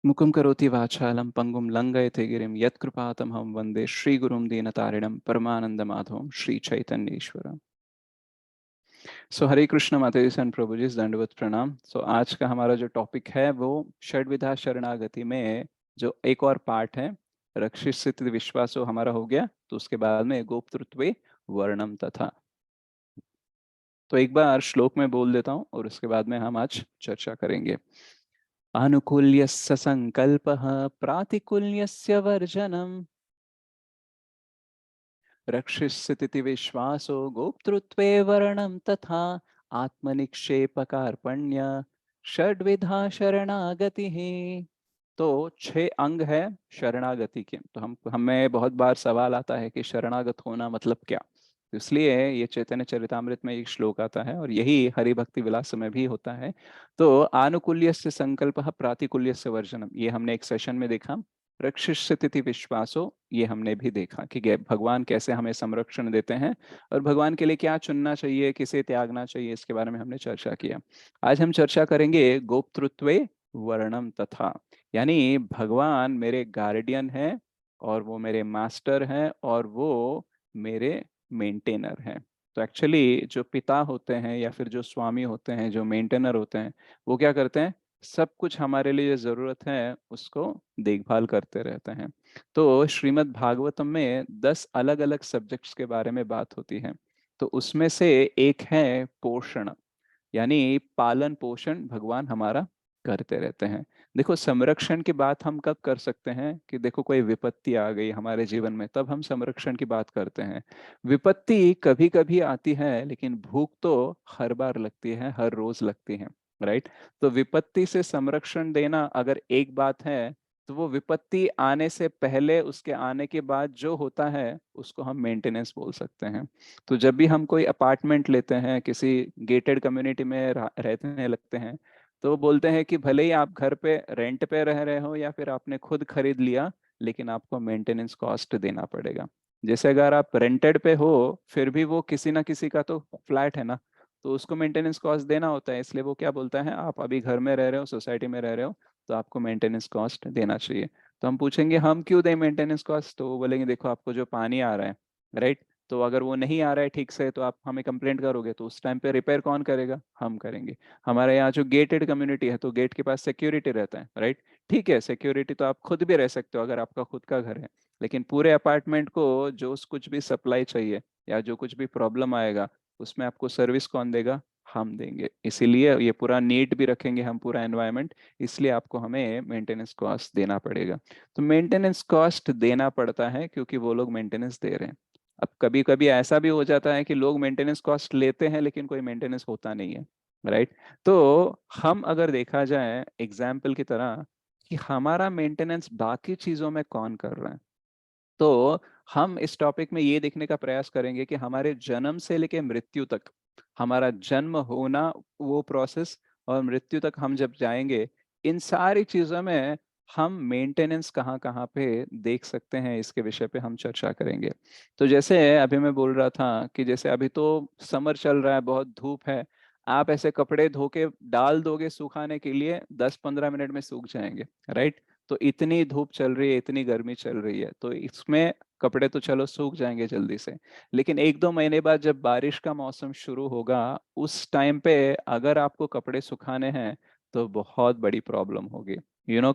मुकुं करोति वाचालं पंगुं लंघयते गिरिं यत्कृपातमहं वन्दे श्रीगुरुं दीनतारिणं परमानंदमाधवं श्री चैतन्येश्वरम्। सो हरे कृष्ण माताजी एंड प्रभु जी, दंडवत प्रणाम। सो आज का हमारा जो टॉपिक है वो षड्विधा शरणागति में जो एक और पार्ट है, रक्षित स्थिति विश्वासो हमारा हो गया। तो उसके बाद में गोप्तृत्वे वर्णम तथा। तो एक बार श्लोक में बोल देता हूँ और उसके बाद में हम आज चर्चा करेंगे। आनुकूल्यस्य संकल्पः प्रातिकूल्यस्य वर्जनम् रक्षिस्थिति विश्वासो गोप्तृत्वे वर्णम तथा आत्मनिक्षेपकार्पण्य षड्विधा शरणागति ही। तो 6 अंग है शरणागति के। तो हम हमें बहुत बार सवाल आता है कि शरणागत होना मतलब क्या। तो इसलिए ये चैतन्य चरितामृत में एक श्लोक आता है और यही हरि भक्ति विलास में भी होता है। तो आनुकूल्य से संकल्प प्रातिकूल्य से वर्जनम, ये हमने एक सेशन में देखा। रक्षिस्थिति विश्वासो, ये हमने भी देखा कि भगवान कैसे हमें संरक्षण देते हैं और भगवान के लिए क्या चुनना चाहिए, किसे त्यागना चाहिए, इसके बारे में हमने चर्चा किया। आज हम चर्चा करेंगे गोप्तृत्वे वर्णम तथा, यानी भगवान मेरे गार्डियन हैं और वो मेरे मास्टर हैं और वो मेरे मेंटेनर हैं। तो एक्चुअली जो पिता होते हैं या फिर जो स्वामी होते हैं, जो मेंटेनर होते हैं, वो क्या करते हैं, सब कुछ हमारे लिए जो जरूरत है उसको देखभाल करते रहते हैं। तो श्रीमद् भागवतम में 10 अलग अलग सब्जेक्ट्स के बारे में बात होती है। तो उसमें से एक है पोषण, यानी पालन पोषण भगवान हमारा करते रहते हैं। देखो, संरक्षण की बात हम कब कर सकते हैं कि देखो कोई विपत्ति आ गई हमारे जीवन में, तब हम संरक्षण की बात करते हैं। विपत्ति कभी कभी आती है लेकिन भूख तो हर बार लगती है, हर रोज लगती है। राइट। तो विपत्ति से संरक्षण देना अगर एक बात है, तो वो विपत्ति आने से पहले, उसके आने के बाद जो होता है उसको हम मेंटेनेंस बोल सकते हैं। तो जब भी हम कोई अपार्टमेंट लेते हैं, किसी गेटेड कम्युनिटी में रहने लगते हैं, तो वो बोलते हैं कि भले ही आप घर पे रेंट पे रह रहे हो या फिर आपने खुद खरीद लिया, लेकिन आपको मेंटेनेंस कॉस्ट देना पड़ेगा। जैसे अगर आप रेंटेड पे हो, फिर भी वो किसी ना किसी का तो फ्लैट है ना, तो उसको मेंटेनेंस कॉस्ट देना होता है। इसलिए वो क्या बोलता है, आप अभी घर में रह रहे हो, सोसाइटी में रह रहे हो, तो आपको मेंटेनेंस कॉस्ट देना चाहिए। तो हम पूछेंगे हम क्यों दें मेंटेनेंस कॉस्ट, तो वो बोलेंगे देखो आपको जो पानी आ रहा है, राइट, तो अगर वो नहीं आ रहा है ठीक से तो आप हमें कंप्लेंट करोगे, तो उस टाइम पे रिपेयर कौन करेगा, हम करेंगे। हमारे यहाँ जो गेटेड कम्युनिटी है तो गेट के पास सिक्योरिटी रहता है, राइट। ठीक है, सिक्योरिटी तो आप खुद भी रह सकते हो अगर आपका खुद का घर है, लेकिन पूरे अपार्टमेंट को जो कुछ भी सप्लाई चाहिए या जो कुछ भी प्रॉब्लम आएगा, उसमें आपको सर्विस कौन देगा, हम देंगे। इसीलिए ये पूरा नीट भी रखेंगे हम, पूरा एनवायरनमेंट, इसलिए आपको हमें मेंटेनेंस कॉस्ट देना पड़ेगा। तो मेंटेनेंस कॉस्ट देना पड़ता है क्योंकि वो लोग मेंटेनेंस दे रहे हैं। अब कभी कभी ऐसा भी हो जाता है कि लोग मेंटेनेंस कॉस्ट लेते हैं लेकिन कोई मेंटेनेंस होता नहीं है, राइट। तो हम अगर देखा जाए एग्जाम्पल की तरह कि हमारा मेंटेनेंस बाकी चीजों में कौन कर रहा है, तो हम इस टॉपिक में ये देखने का प्रयास करेंगे कि हमारे जन्म से लेकर मृत्यु तक, हमारा जन्म होना, वो प्रोसेस, और मृत्यु तक हम जब जाएंगे, इन सारी चीजों में हम मेंटेनेंस कहाँ कहाँ पे देख सकते हैं, इसके विषय पे हम चर्चा करेंगे। तो जैसे अभी मैं बोल रहा था कि जैसे अभी तो समर चल रहा है, बहुत धूप है, आप ऐसे कपड़े धो के डाल दोगे सुखाने के लिए, 10-15 मिनट में सूख जाएंगे, राइट। तो इतनी धूप चल रही है, इतनी गर्मी चल रही है, तो इसमें कपड़े तो चलो सूख जाएंगे जल्दी से, लेकिन 1-2 महीने बाद जब बारिश का मौसम शुरू होगा, उस टाइम पे अगर आपको कपड़े सुखाने हैं तो बहुत बड़ी प्रॉब्लम होगी।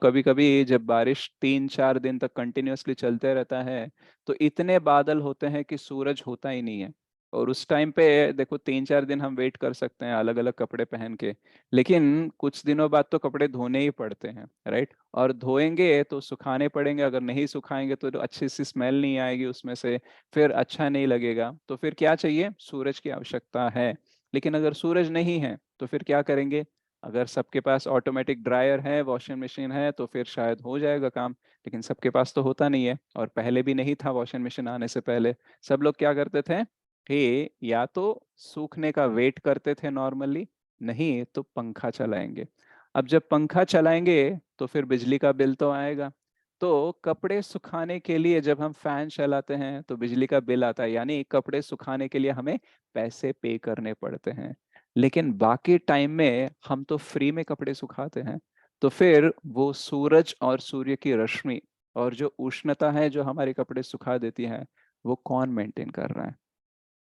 कभी कभी जब बारिश 3-4 दिन तक कंटिन्यूअसली चलते रहता है, तो इतने बादल होते हैं कि सूरज होता ही नहीं है। और उस टाइम पे देखो, 3-4 दिन हम वेट कर सकते हैं अलग अलग कपड़े पहन के, लेकिन कुछ दिनों बाद तो कपड़े धोने ही पड़ते हैं, राइट। और धोएंगे तो सुखाने पड़ेंगे, अगर नहीं सुखाएंगे तो अच्छी सी स्मेल नहीं आएगी उसमें से, फिर अच्छा नहीं लगेगा। तो फिर क्या चाहिए, सूरज की आवश्यकता है। लेकिन अगर सूरज नहीं है तो फिर क्या करेंगे, अगर सबके पास ऑटोमेटिक ड्रायर है, वॉशिंग मशीन है, तो फिर शायद हो जाएगा काम, लेकिन सबके पास तो होता नहीं है, और पहले भी नहीं था वॉशिंग मशीन आने से पहले। सब लोग क्या करते थे कि या तो सूखने का वेट करते थे नॉर्मली, नहीं तो पंखा चलाएंगे। अब जब पंखा चलाएंगे तो फिर बिजली का बिल तो आएगा। तो कपड़े सुखाने के लिए जब हम फैन चलाते हैं तो बिजली का बिल आता है, यानी कपड़े सुखाने के लिए हमें पैसे पे करने पड़ते हैं। लेकिन बाकी टाइम में हम तो फ्री में कपड़े सुखाते हैं। तो फिर वो सूरज और सूर्य की रश्मि और जो उष्णता है जो हमारे कपड़े सुखा देती है, वो कौन मेंटेन कर रहा है?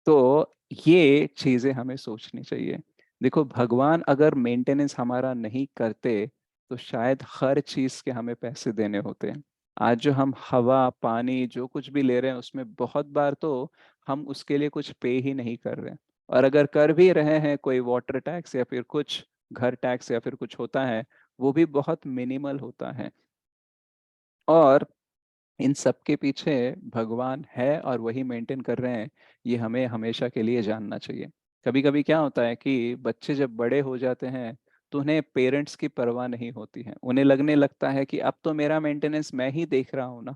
तो ये चीजें हमें सोचनी चाहिए। देखो, भगवान अगर मेंटेनेंस हमारा नहीं करते तो शायद हर चीज के हमें पैसे देने होते हैं। आज जो हम हवा पानी जो कुछ भी ले रहे हैं उसमें बहुत बार तो हम उसके लिए कुछ पे ही नहीं कर रहे हैं। और अगर कर भी रहे हैं, कोई वाटर टैक्स या फिर कुछ घर टैक्स या फिर कुछ होता है, वो भी बहुत मिनिमल होता है। और इन सब के पीछे भगवान है और वही मेंटेन कर रहे हैं, ये हमें हमेशा के लिए जानना चाहिए। कभी कभी क्या होता है कि बच्चे जब बड़े हो जाते हैं तो उन्हें पेरेंट्स की परवाह नहीं होती है। उन्हें लगने लगता है कि अब तो मेरा मेंटेनेंस मैं ही देख रहा हूँ ना,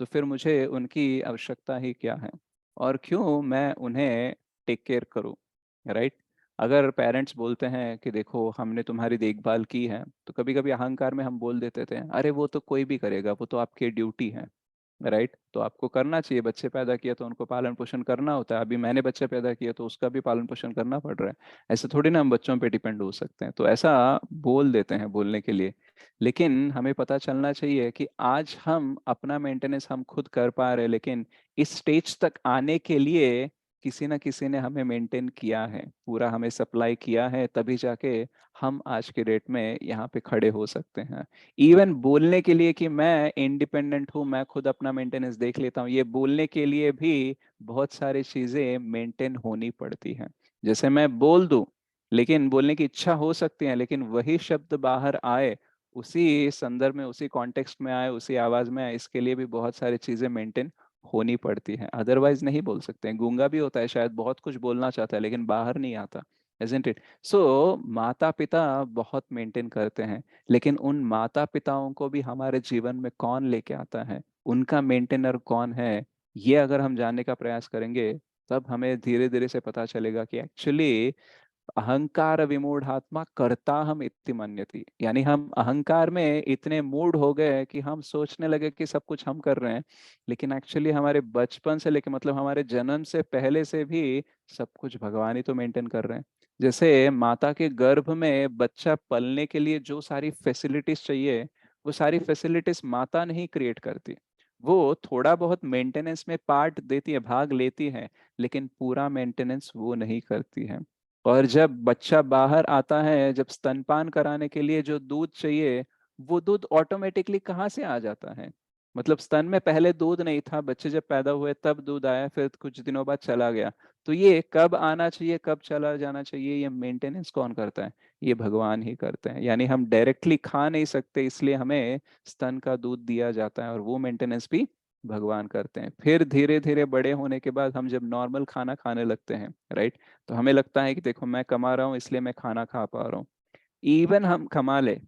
तो फिर मुझे उनकी आवश्यकता ही क्या है, और क्यों मैं उन्हें टेक केयर करूँ, राइट? अगर पेरेंट्स बोलते हैं कि देखो हमने तुम्हारी देखभाल की है, तो कभी कभी अहंकार में हम बोल देते थे अरे वो तो कोई भी करेगा, वो तो आपकी ड्यूटी है, राइट? तो आपको करना चाहिए, बच्चे पैदा किए तो उनको पालन पोषण करना होता है। अभी मैंने बच्चे पैदा किए तो उसका भी पालन पोषण करना पड़ रहा है। ऐसे थोड़ी ना हम बच्चों पे डिपेंड हो सकते हैं। तो ऐसा बोल देते हैं बोलने के लिए, लेकिन हमें पता चलना चाहिए कि आज हम अपना मेंटेनेंस हम खुद कर पा रहे हैं, लेकिन इस स्टेज तक आने के लिए किसी ना किसी ने हमें मेंटेन किया है, पूरा हमें सप्लाई किया है, तभी जाके हम आज के डेट में यहाँ पे खड़े हो सकते हैं। इवन बोलने के लिए कि मैं इंडिपेंडेंट हूँ, मैं खुद अपना मेंटेनेंस देख लेता हूँ, ये बोलने के लिए भी बहुत सारी चीजें मेंटेन होनी पड़ती हैं। जैसे मैं बोल दूं, लेकिन बोलने की इच्छा हो सकती है, लेकिन वही शब्द बाहर आए, उसी संदर्भ में उसी कॉन्टेक्स्ट में आए, उसी आवाज में आए, इसके लिए भी बहुत सारी चीजें मेंटेन होनी पड़ती हैं। अदरवाइज नहीं बोल सकते हैं। गूंगा भी होता है शायद, बहुत कुछ बोलना चाहता है लेकिन बाहर नहीं आता, isn't it? सो माता पिता बहुत मेंटेन करते हैं, लेकिन उन माता पिताओं को भी हमारे जीवन में कौन लेके आता है, उनका मेंटेनर कौन है, ये अगर हम जानने का प्रयास करेंगे, तब हमें धीरे धीरे से पता चलेगा कि एक्चुअली अहंकार विमूढ़ात्मा कर्ता हम इति मन्यति, यानी हम अहंकार में इतने मूड हो गए कि हम सोचने लगे कि सब कुछ हम कर रहे हैं, लेकिन एक्चुअली हमारे बचपन से लेके मतलब हमारे जन्म से पहले से भी सब कुछ भगवान ही तो मेंटेन कर रहे हैं। जैसे माता के गर्भ में बच्चा पलने के लिए जो सारी फैसिलिटीज चाहिए, वो सारी फैसिलिटीज माता नहीं क्रिएट करती। वो थोड़ा बहुत मेंटेनेंस में पार्ट देती है, भाग लेती है, लेकिन पूरा मेंटेनेंस वो नहीं करती है। और जब बच्चा बाहर आता है, जब स्तनपान कराने के लिए जो दूध चाहिए, वो दूध ऑटोमेटिकली कहाँ से आ जाता है? मतलब स्तन में पहले दूध नहीं था, बच्चे जब पैदा हुए तब दूध आया, फिर कुछ दिनों बाद चला गया। तो ये कब आना चाहिए कब चला जाना चाहिए, ये मेंटेनेंस कौन करता है? ये भगवान ही करते हैं। यानी हम डायरेक्टली खा नहीं सकते, इसलिए हमें स्तन का दूध दिया जाता है, और वो मेंटेनेंस भी भगवान करते हैं। फिर धीरे धीरे बड़े होने के बाद हम जब नॉर्मल खाना खाने लगते हैं, राइट, तो हमें लगता है कि देखो मैं कमा रहा हूँ इसलिए मैं खाना खा पा रहा हूँ। इवन हम कमा ले,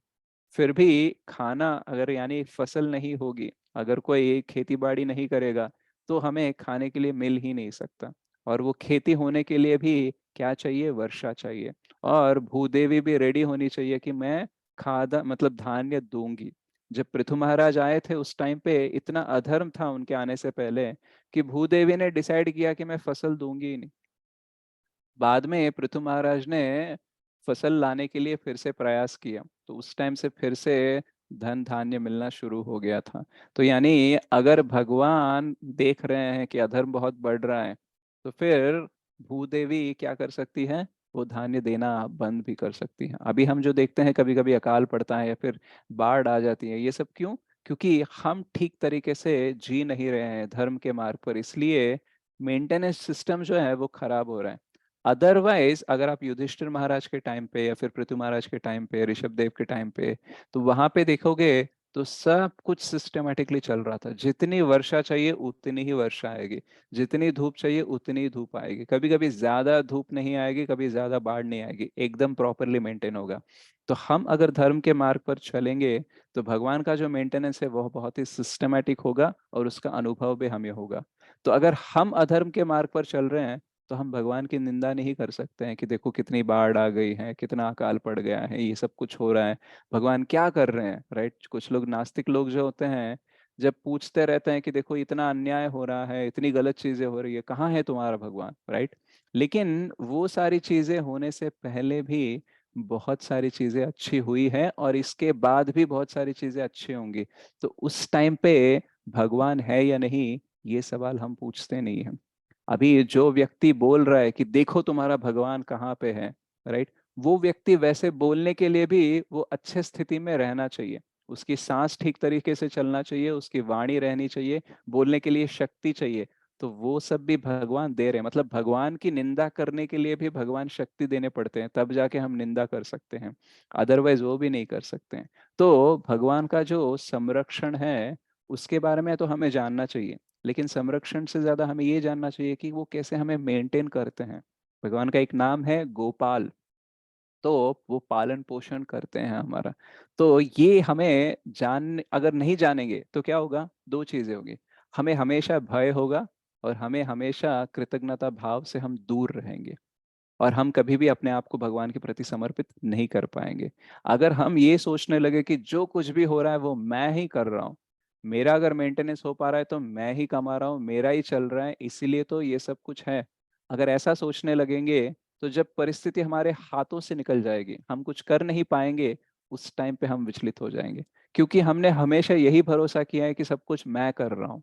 फिर भी खाना अगर यानी फसल नहीं होगी, अगर कोई खेती बाड़ी नहीं करेगा, तो हमें खाने के लिए मिल ही नहीं सकता। और वो खेती होने के लिए भी क्या चाहिए? वर्षा चाहिए। और भूदेवी भी रेडी होनी चाहिए कि मैं खादा मतलब धान्य दूंगी। जब पृथु महाराज आए थे उस टाइम पे इतना अधर्म था उनके आने से पहले, कि भूदेवी ने डिसाइड किया कि मैं फसल दूंगी ही नहीं। बाद में पृथु महाराज ने फसल लाने के लिए फिर से प्रयास किया, तो उस टाइम से फिर से धन धान्य मिलना शुरू हो गया था। तो यानी अगर भगवान देख रहे हैं कि अधर्म बहुत बढ़ रहा है, तो फिर भूदेवी क्या कर सकती है? वो धान्य देना बंद भी कर सकती है। अभी हम जो देखते हैं कभी कभी अकाल पड़ता है या फिर बाढ़ आ जाती है, ये सब क्यों? क्योंकि हम ठीक तरीके से जी नहीं रहे हैं धर्म के मार्ग पर, इसलिए मेंटेनेंस सिस्टम जो है वो खराब हो रहा है। अदरवाइज अगर आप युधिष्ठिर महाराज के टाइम पे या फिर पृथु महाराज के टाइम पे, ऋषभ देव के टाइम पे, तो वहां पे देखोगे तो सब कुछ सिस्टमेटिकली चल रहा था। जितनी वर्षा चाहिए उतनी ही वर्षा आएगी, जितनी धूप चाहिए उतनी ही धूप आएगी, कभी कभी ज्यादा धूप नहीं आएगी, कभी ज्यादा बाढ़ नहीं आएगी, एकदम प्रॉपरली मेंटेन होगा। तो हम अगर धर्म के मार्ग पर चलेंगे, तो भगवान का जो मेंटेनेंस है वह बहुत ही सिस्टमेटिक होगा और उसका अनुभव भी हमें होगा। तो अगर हम अधर्म के मार्ग पर चल रहे हैं, तो हम भगवान की निंदा नहीं कर सकते हैं कि देखो कितनी बाढ़ आ गई है, कितना अकाल पड़ गया है, ये सब कुछ हो रहा है, भगवान क्या कर रहे हैं, राइट? कुछ लोग नास्तिक लोग जो होते हैं, जब पूछते रहते हैं कि देखो इतना अन्याय हो रहा है, इतनी गलत चीजें हो रही है, कहाँ है तुम्हारा भगवान, राइट? लेकिन वो सारी चीजें होने से पहले भी बहुत सारी चीजें अच्छी हुई है और इसके बाद भी बहुत सारी चीजें अच्छी होंगी। तो उस टाइम पे भगवान है या नहीं, ये सवाल हम पूछते नहीं हैं। अभी जो व्यक्ति बोल रहा है कि देखो तुम्हारा भगवान कहाँ पे है, राइट, वो व्यक्ति वैसे बोलने के लिए भी वो अच्छे स्थिति में रहना चाहिए, उसकी सांस ठीक तरीके से चलना चाहिए, उसकी वाणी रहनी चाहिए, बोलने के लिए शक्ति चाहिए। तो वो सब भी भगवान दे रहे हैं। मतलब भगवान की निंदा करने के लिए भी भगवान शक्ति देने पड़ते हैं, तब जाके हम निंदा कर सकते हैं, अदरवाइज वो भी नहीं कर सकते हैं। तो भगवान का जो संरक्षण है उसके बारे में तो हमें जानना चाहिए, लेकिन संरक्षण से ज्यादा हमें ये जानना चाहिए कि वो कैसे हमें मेंटेन करते हैं। भगवान का एक नाम है गोपाल, तो वो पालन पोषण करते हैं हमारा। तो ये हमें जान, अगर नहीं जानेंगे तो क्या होगा, दो चीजें होगी, हमें हमेशा भय होगा और हमें हमेशा कृतज्ञता भाव से हम दूर रहेंगे, और हम कभी भी अपने आप को भगवान के प्रति समर्पित नहीं कर पाएंगे। अगर हम ये सोचने लगे कि जो कुछ भी हो रहा है वो मैं ही कर रहा हूँ, मेरा अगर मेंटेनेंस हो पा रहा है तो मैं ही कमा रहा हूँ, मेरा ही चल रहा है, इसीलिए तो ये सब कुछ है, अगर ऐसा सोचने लगेंगे, तो जब परिस्थिति हमारे हाथों से निकल जाएगी, हम कुछ कर नहीं पाएंगे, उस टाइम पे हम विचलित हो जाएंगे। क्योंकि हमने हमेशा यही भरोसा किया है कि सब कुछ मैं कर रहा हूँ,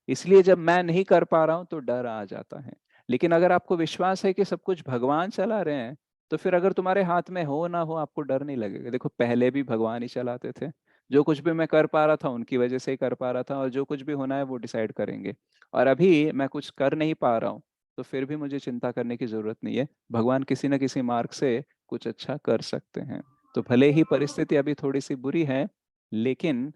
इसलिए जब मैं नहीं कर पा रहा हूं तो डर आ जाता है। लेकिन अगर आपको विश्वास है कि सब कुछ भगवान चला रहे हैं, तो फिर अगर तुम्हारे हाथ में हो ना हो आपको डर नहीं लगेगा। देखो पहले भी भगवान ही चलाते थे, जो कुछ भी मैं कर पा रहा था उनकी वजह से ही कर पा रहा था, और जो कुछ भी होना है वो डिसाइड करेंगे। और अभी मैं कुछ कर नहीं पा रहा हूँ, तो फिर भी मुझे चिंता करने की जरूरत नहीं है, भगवान किसी न किसी मार्ग से कुछ अच्छा कर सकते हैं। तो भले ही परिस्थिति अभी थोड़ी सी बुरी है, लेकिन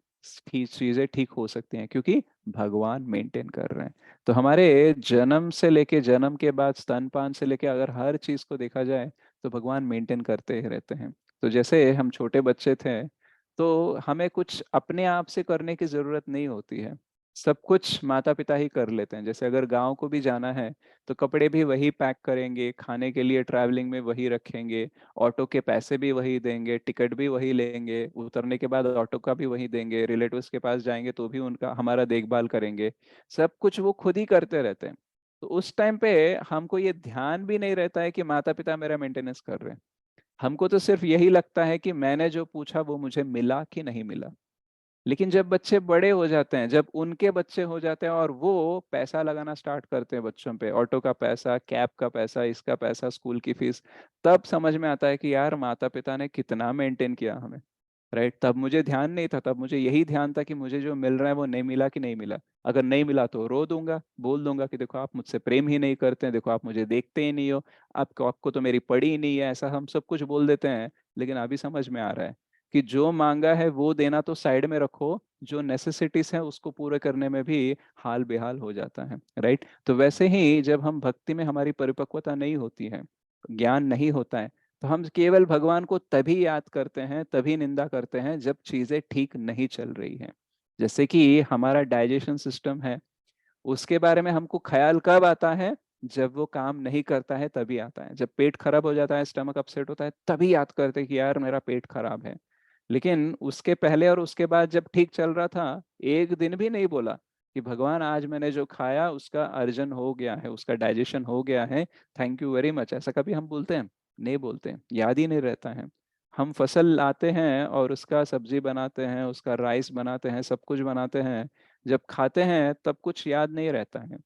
चीजें ठीक हो सकती हैं, क्योंकि भगवान मेंटेन कर रहे हैं। तो हमारे जन्म से लेके जन्म के बाद स्तनपान से लेके अगर हर चीज को देखा जाए तो भगवान मेंटेन करते ही रहते हैं। तो जैसे हम छोटे बच्चे थे, तो हमें कुछ अपने आप से करने की जरूरत नहीं होती है, सब कुछ माता पिता ही कर लेते हैं। जैसे अगर गांव को भी जाना है तो कपड़े भी वही पैक करेंगे, खाने के लिए ट्रैवलिंग में वही रखेंगे, ऑटो के पैसे भी वही देंगे, टिकट भी वही लेंगे, उतरने के बाद ऑटो का भी वही देंगे, रिलेटिव्स के पास जाएंगे तो भी उनका हमारा देखभाल करेंगे, सब कुछ वो खुद ही करते रहते हैं। तो उस टाइम पे हमको ये ध्यान भी नहीं रहता है कि माता पिता मेरा मेंटेनेंस कर रहे हैं, हमको तो सिर्फ यही लगता है कि मैंने जो पूछा वो मुझे मिला कि नहीं मिला। लेकिन जब बच्चे बड़े हो जाते हैं, जब उनके बच्चे हो जाते हैं और वो पैसा लगाना स्टार्ट करते हैं बच्चों पे, ऑटो का पैसा, कैब का पैसा, इसका पैसा, स्कूल की फीस, तब समझ में आता है कि यार माता पिता ने कितना मेंटेन किया हमें, राइट। तब मुझे ध्यान नहीं था, तब मुझे यही ध्यान था कि मुझे जो मिल रहा है वो नहीं मिला कि नहीं मिला। अगर नहीं मिला तो रो दूंगा, बोल दूंगा कि देखो आप मुझसे प्रेम ही नहीं करते हैं, देखो आप मुझे देखते ही नहीं हो, आपको आपको तो मेरी पड़ी ही नहीं है, ऐसा हम सब कुछ बोल देते हैं। लेकिन अभी समझ में आ रहा है कि जो मांगा है वो देना तो साइड में रखो, जो नेसेसिटीज है उसको पूरे करने में भी हाल बेहाल हो जाता है, राइट। तो वैसे ही जब हम भक्ति में हमारी परिपक्वता नहीं होती है, ज्ञान नहीं होता है, तो हम केवल भगवान को तभी याद करते हैं, तभी निंदा करते हैं जब चीजें ठीक नहीं चल रही हैं। जैसे कि हमारा डाइजेशन सिस्टम है, उसके बारे में हमको ख्याल कब आता है, जब वो काम नहीं करता है तभी आता है। जब पेट खराब हो जाता है, स्टमक अपसेट होता है, तभी याद करते हैं कि यार मेरा पेट खराब है। लेकिन उसके पहले और उसके बाद जब ठीक चल रहा था, एक दिन भी नहीं बोला कि भगवान आज मैंने जो खाया उसका अर्जन हो गया है, उसका डाइजेशन हो गया है, थैंक यू वेरी मच, ऐसा कभी हम बोलते हैं? नहीं बोलते हैं, याद ही नहीं रहता है। हम फसल लाते हैं और उसका सब्जी बनाते हैं, उसका राइस बनाते हैं, सब कुछ बनाते हैं, जब खाते हैं तब कुछ याद नहीं रहता है।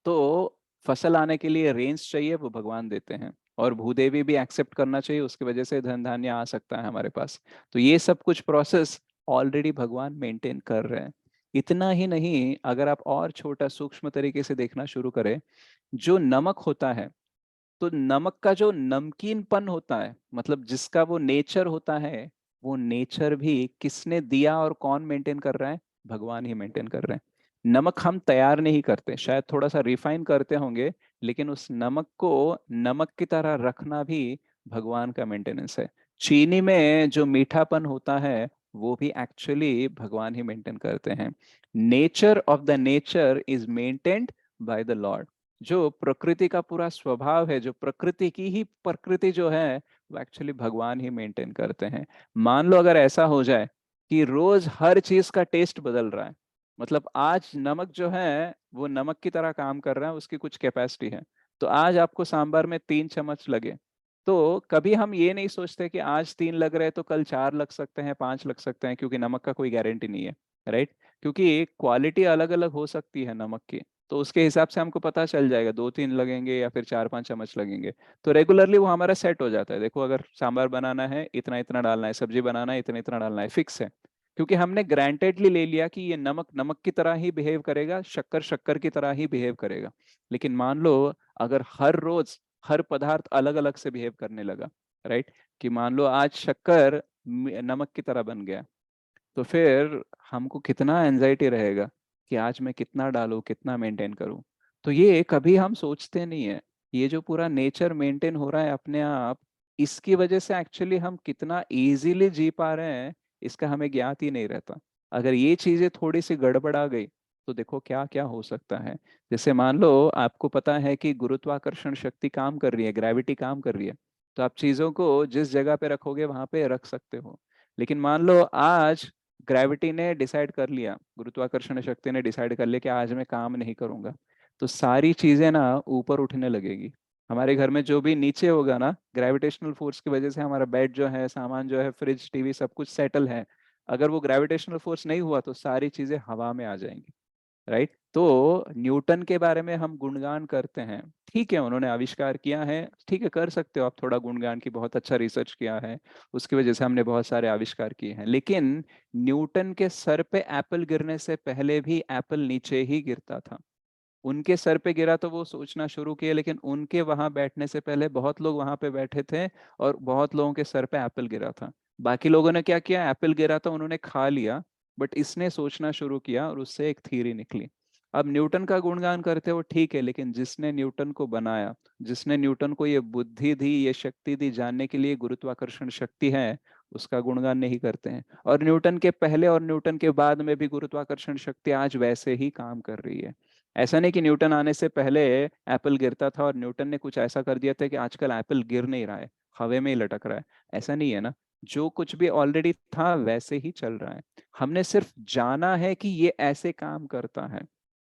तो फसल आने के लिए रेंज चाहिए, वो भगवान देते हैं, और भूदेवी भी एक्सेप्ट करना चाहिए, उसकी वजह से धन धान्य आ सकता है हमारे पास। तो ये सब कुछ प्रोसेस ऑलरेडी भगवान मेंटेन कर रहे हैं। इतना ही नहीं, अगर आप और छोटा सूक्ष्म तरीके से देखना शुरू करें, जो नमक होता है, तो नमक का जो नमकीनपन होता है, मतलब जिसका वो नेचर होता है, वो नेचर भी किसने दिया और कौन मेंटेन कर रहा है? भगवान ही मेंटेन कर रहे हैं। नमक हम तैयार नहीं करते, शायद थोड़ा सा रिफाइन करते होंगे, लेकिन उस नमक को नमक की तरह रखना भी भगवान का मेंटेनेंस है। चीनी में जो मीठापन होता है वो भी एक्चुअली भगवान ही मेंटेन करते हैं। Nature of the nature is maintained by the Lord. जो प्रकृति का पूरा स्वभाव है, जो प्रकृति की ही प्रकृति जो है, वो एक्चुअली भगवान ही मेंटेन करते हैं। मान लो अगर ऐसा हो जाए कि रोज हर चीज का टेस्ट बदल रहा है, मतलब आज नमक जो है वो नमक की तरह काम कर रहा है, उसकी कुछ कैपेसिटी है, तो आज आपको सांभर में 3 चम्मच लगे, तो कभी हम ये नहीं सोचते कि आज 3 लग रहे हैं तो कल 4 लग सकते हैं, 5 लग सकते हैं, क्योंकि नमक का कोई गारंटी नहीं है, राइट। क्योंकि क्वालिटी अलग अलग हो सकती है नमक की, तो उसके हिसाब से हमको पता चल जाएगा 2-3 लगेंगे या फिर 4-5 चम्मच लगेंगे। तो रेगुलरली वो हमारा सेट हो जाता है। देखो, अगर सांभर बनाना है इतना इतना डालना है, सब्जी बनाना है इतना इतना डालना है, फिक्स है। क्योंकि हमने ग्रांटेडली ले लिया कि ये नमक नमक की तरह ही बिहेव करेगा, शक्कर शक्कर की तरह ही बिहेव करेगा। लेकिन मान लो अगर हर रोज हर पदार्थ अलग अलग से बिहेव करने लगा, राइट, कि मान लो आज शक्कर नमक की तरह बन गया, तो फिर हमको कितना एंजाइटी रहेगा कि आज मैं कितना डालूं, कितना मेंटेन करूं। तो ये कभी हम सोचते नहीं है। ये जो पूरा नेचर मेंटेन हो रहा है अपने आप, इसकी वजह से एक्चुअली हम कितना इजीली जी पा रहे हैं, इसका हमें ज्ञात ही नहीं रहता। अगर ये चीजें थोड़ी सी गड़बड़ा गई तो देखो क्या क्या हो सकता है। जैसे मान लो आपको पता है कि गुरुत्वाकर्षण शक्ति काम कर रही है, ग्रेविटी काम कर रही है, तो आप चीजों को जिस जगह पे रखोगे वहां पे रख सकते हो। लेकिन मान लो आज ग्रेविटी ने डिसाइड कर लिया, गुरुत्वाकर्षण शक्ति ने डिसाइड कर लिया कि आज मैं काम नहीं करूंगा, तो सारी चीजें ना ऊपर उठने लगेगी। हमारे घर में जो भी नीचे होगा ना, ग्रेविटेशनल फोर्स की वजह से हमारा बेड जो है, सामान जो है, फ्रिज टीवी सब कुछ सेटल है। अगर वो ग्रेविटेशनल फोर्स नहीं हुआ तो सारी चीजें हवा में आ जाएंगी, राइट। तो न्यूटन के बारे में हम गुणगान करते हैं, ठीक है, उन्होंने आविष्कार किया है, ठीक है, कर सकते हो आप थोड़ा गुणगान की, बहुत अच्छा रिसर्च किया है, उसकी वजह से हमने बहुत सारे आविष्कार किए हैं। लेकिन न्यूटन के सर पे एप्पल गिरने से पहले भी एप्पल नीचे ही गिरता था। उनके सर पे गिरा तो वो सोचना शुरू किया, लेकिन उनके वहां बैठने से पहले बहुत लोग वहां पे बैठे थे और बहुत लोगों के सर पे एप्पल गिरा था। बाकी लोगों ने क्या किया, एप्पल गिरा था उन्होंने खा लिया, बट इसने सोचना शुरू किया और उससे एक थ्योरी निकली। अब न्यूटन का गुणगान करते हो, ठीक है, लेकिन जिसने न्यूटन को बनाया, जिसने न्यूटन को ये बुद्धि दी, ये शक्ति दी जानने के लिए गुरुत्वाकर्षण शक्ति है, उसका गुणगान नहीं करते हैं। और न्यूटन के पहले और न्यूटन के बाद में भी गुरुत्वाकर्षण शक्ति आज वैसे ही काम कर रही है। ऐसा नहीं कि न्यूटन आने से पहले एप्पल गिरता था और न्यूटन ने कुछ ऐसा कर दिया था कि आजकल एप्पल गिर नहीं रहा है, हवा में ही लटक रहा है। ऐसा नहीं है ना, जो कुछ भी ऑलरेडी था वैसे ही चल रहा है। हमने सिर्फ जाना है कि ये ऐसे काम करता है।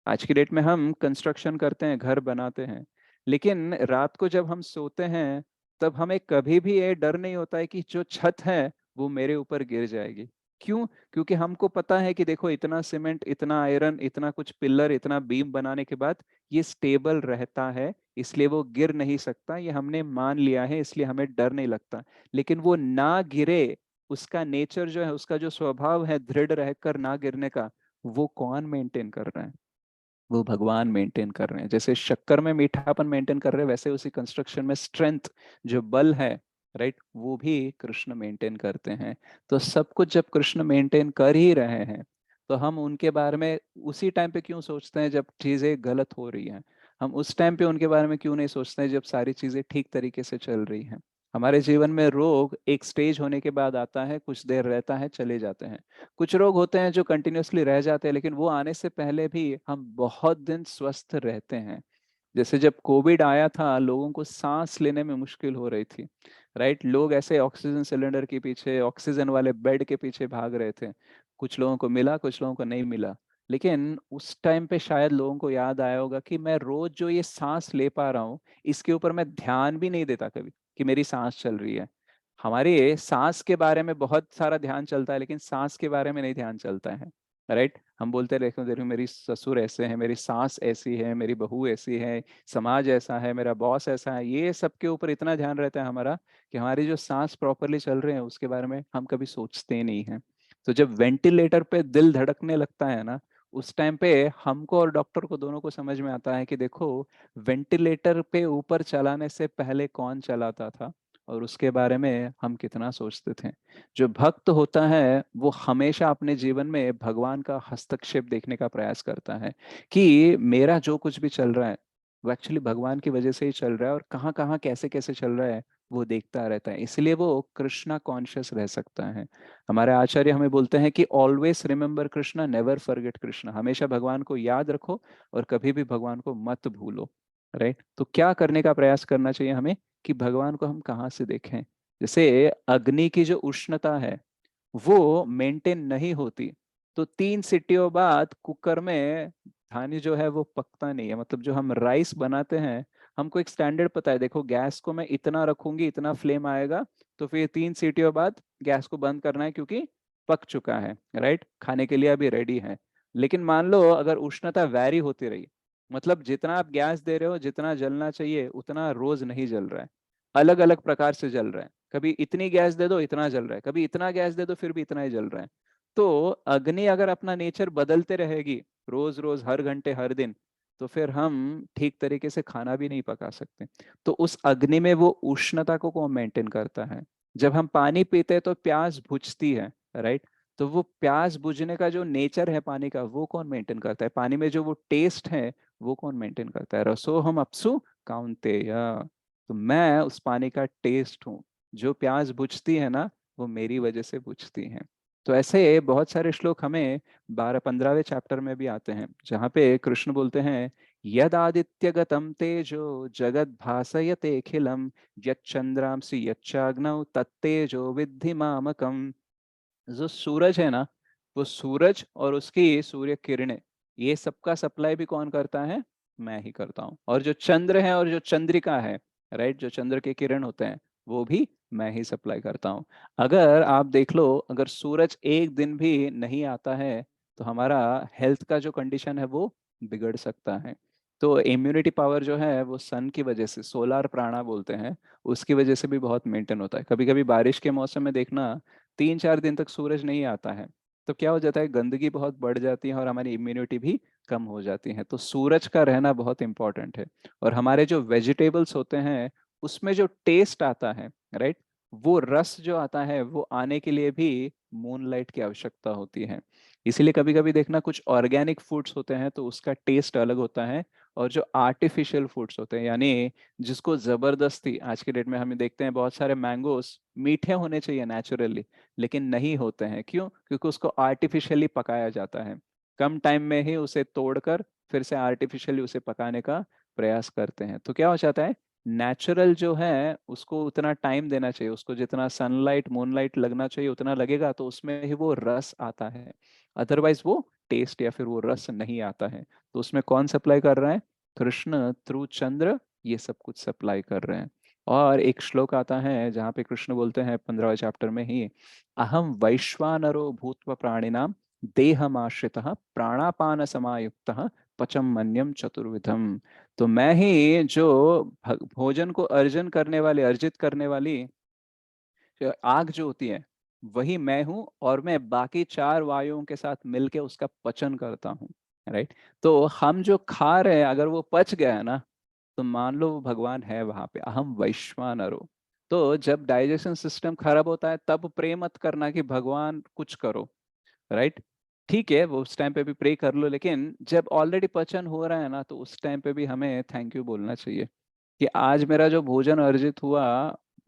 आज की डेट में हम कंस्ट्रक्शन करते हैं, घर बनाते हैं, लेकिन रात को जब हम सोते हैं तब हमें कभी भी ये डर नहीं होता है कि जो छत है वो मेरे ऊपर गिर जाएगी। क्यों? क्योंकि हमको पता है कि देखो, इतना सीमेंट, इतना आयरन, इतना कुछ पिलर, इतना बीम बनाने के बाद ये स्टेबल रहता है, इसलिए वो गिर नहीं सकता, ये हमने मान लिया है, इसलिए हमें डर नहीं लगता। लेकिन वो ना गिरे, उसका नेचर जो है, उसका जो स्वभाव है दृढ़ रहकर ना गिरने का, वो कौन मेंटेन कर रहा है? वो भगवान मेंटेन कर रहे हैं। जैसे शक्कर में मीठापन मेंटेन कर रहे हैं, वैसे उसी कंस्ट्रक्शन में स्ट्रेंथ, जो बल है, राइट, वो भी कृष्ण मेंटेन करते हैं। तो सब कुछ जब कृष्ण मेंटेन कर ही रहे हैं, तो हम उनके बारे में उसी टाइम पे क्यों सोचते हैं जब चीजें गलत हो रही हैं? हम उस टाइम पे उनके बारे में क्यों नहीं सोचते हैं जब सारी चीजें ठीक तरीके से चल रही हैं? हमारे जीवन में रोग एक स्टेज होने के बाद आता है, कुछ देर रहता है, चले जाते हैं। कुछ रोग होते हैं जो कंटिन्यूअसली रह जाते हैं, लेकिन वो आने से पहले भी हम बहुत दिन स्वस्थ रहते हैं। जैसे जब कोविड आया था, लोगों को सांस लेने में मुश्किल हो रही थी, राइट, लोग ऐसे ऑक्सीजन सिलेंडर के पीछे, ऑक्सीजन वाले बेड के पीछे भाग रहे थे। कुछ लोगों को मिला, कुछ लोगों को नहीं मिला। लेकिन उस टाइम पे शायद लोगों को याद आया होगा कि मैं रोज जो ये सांस ले पा रहा हूँ, इसके ऊपर मैं ध्यान भी नहीं देता कभी कि मेरी सांस चल रही है। हमारे सांस के बारे में बहुत सारा ध्यान चलता है, लेकिन सांस के बारे में नहीं ध्यान चलता है, राइट। हम बोलते रहते हैं, देखो मेरी ससुर ऐसे हैं, मेरी सास ऐसी है, मेरी बहू ऐसी है, समाज ऐसा है, मेरा बॉस ऐसा है, ये सब के ऊपर इतना ध्यान रहता है हमारा कि हमारी जो सांस प्रॉपरली चल रहे हैं उसके बारे में हम कभी सोचते ही नहीं है। तो जब वेंटिलेटर पे दिल धड़कने लगता है ना, उस टाइम पे हमको और डॉक्टर को दोनों को समझ में आता है कि देखो, वेंटिलेटर पे ऊपर चलाने से पहले कौन चलाता था और उसके बारे में हम कितना सोचते थे। जो भक्त होता है वो हमेशा अपने जीवन में भगवान का हस्तक्षेप देखने का प्रयास करता है कि मेरा जो कुछ भी चल रहा है वो एक्चुअली भगवान की वजह से ही चल रहा है, और कहाँ कहाँ कैसे कैसे चल रहा है वो देखता रहता है, इसलिए वो कृष्णा कॉन्शियस रह सकता है। हमारे आचार्य हमें बोलते हैं कि always remember Krishna, never forget Krishna, हमेशा भगवान को याद रखो और कभी भी भगवान को मत भूलो, राइट। तो क्या करने का प्रयास करना चाहिए हमें कि भगवान को हम कहाँ से देखें? जैसे अग्नि की जो उष्णता है वो मेंटेन नहीं होती, तो 3 सीटियों बाद कुकर में धानी जो है वो पकता नहीं है। मतलब जो हम राइस बनाते हैं, हमको एक स्टैंडर्ड पता है, देखो गैस को मैं इतना रखूंगी, इतना फ्लेम आएगा, तो फिर 3 सीटियों बाद गैस को बंद करना है क्योंकि पक चुका है, राइट, खाने के लिए अभी रेडी है। लेकिन मान लो अगर उष्णता वैरी होती रही, मतलब जितना आप गैस दे रहे हो, जितना जलना चाहिए उतना रोज नहीं जल रहा है, अलग अलग प्रकार से जल रहा है, कभी इतनी गैस दे दो इतना जल रहा है, कभी इतना गैस दे दो फिर भी इतना ही जल रहा है। तो अग्नि अगर अपना नेचर बदलते रहेगी रोज रोज, हर घंटे, हर दिन, तो फिर हम ठीक तरीके से खाना भी नहीं पका सकते। तो उस अग्नि में वो उष्णता को कौन मेंटेन करता है? जब हम पानी पीते हैं तो प्यास बुझती है, राइट, तो वो प्यास बुझने का जो नेचर है पानी का, वो कौन मेंटेन करता है? पानी में जो वो टेस्ट है, वो कौन मेंटेन करता है? रसो हम अपसु काउंतेय। तो मैं उस पानी का टेस्ट हूँ। जो प्यास बुझती है ना, वो मेरी वजह से बुझती है। तो ऐसे बहुत सारे श्लोक हमें 12-15वें चैप्टर में भी आते हैं, जहाँ पे कृष्ण बोलते हैं, यद आदित्य गतम तेजो जगत भासयते अखिलम, यच्चंद्रांसि यच्चाग्नौ तत्तेजो विद्धि मामकम। जो सूरज है ना, वो सूरज और उसकी सूर्य किरणें, ये सबका सप्लाई भी कौन करता है? मैं ही करता हूँ। और जो चंद्र है और जो चंद्रिका है, राइट, जो चंद्र के किरण होते हैं, वो भी मैं ही सप्लाई करता हूँ। अगर आप देख लो, अगर सूरज एक दिन भी नहीं आता है, तो हमारा हेल्थ का जो कंडीशन है वो बिगड़ सकता है। तो इम्यूनिटी पावर जो है वो सन की वजह से, सोलार प्राणा बोलते हैं, उसकी वजह से भी बहुत मेंटेन होता है। कभी कभी बारिश के मौसम में देखना, 3-4 दिन तक सूरज नहीं आता है, तो क्या हो जाता है, गंदगी बहुत बढ़ जाती है और हमारी इम्यूनिटी भी कम हो जाती है। तो सूरज का रहना बहुत इंपॉर्टेंट है। और हमारे जो वेजिटेबल्स होते हैं, उसमें जो टेस्ट आता है, राइट, वो रस जो आता है, वो आने के लिए भी मूनलाइट की आवश्यकता होती है। इसीलिए कभी कभी देखना, कुछ ऑर्गेनिक फूड्स होते हैं तो उसका टेस्ट अलग होता है, और जो आर्टिफिशियल फूड्स होते हैं, यानी जिसको जबरदस्ती, आज के डेट में हम देखते हैं बहुत सारे मैंगोस मीठे होने चाहिए नेचुरली, लेकिन नहीं होते हैं। क्यों? क्योंकि उसको आर्टिफिशियली पकाया जाता है, कम टाइम में ही उसे तोड़कर फिर से आर्टिफिशियली उसे पकाने का प्रयास करते हैं। तो क्या हो जाता है, नेचुरल जो है उसको उतना टाइम देना चाहिए, उसको जितना सनलाइट मूनलाइट लगना चाहिए उतना लगेगा, तो उसमें ही वो रस आता है। अदरवाइज वो टेस्ट या फिर वो रस नहीं आता है। तो उसमें कौन सप्लाई कर रहा है? कृष्ण थ्रू चंद्र, ये सब कुछ सप्लाई कर रहे हैं। और एक श्लोक आता है जहाँ पे कृष्ण बोलते हैं 15वें चैप्टर में ही, अहम वैश्वानरो भूत्वा प्राणिनाम देहमाश्रितः प्राणापान समायुक्तः पचम मन्यम चतुर्विधम। तो मैं ही जो भोजन को अर्जन करने वाले, अर्जित करने वाली जो आग जो होती है, वही मैं हूँ, और मैं बाकी 4 वायुओं के साथ मिलके उसका पचन करता हूँ, राइट। तो हम जो खा रहे हैं, अगर वो पच गया है ना, तो मान लो वो भगवान है वहां पे, अहम वैश्वानरो। तो जब डाइजेशन सिस्टम खराब होता है, तब प्रे मत करना कि भगवान कुछ करो, राइट। ठीक है, वो उस टाइम पे भी प्रे कर लो, लेकिन जब ऑलरेडी पचन हो रहा है ना, तो उस टाइम पे भी हमें थैंक यू बोलना चाहिए कि आज मेरा जो भोजन अर्जित हुआ,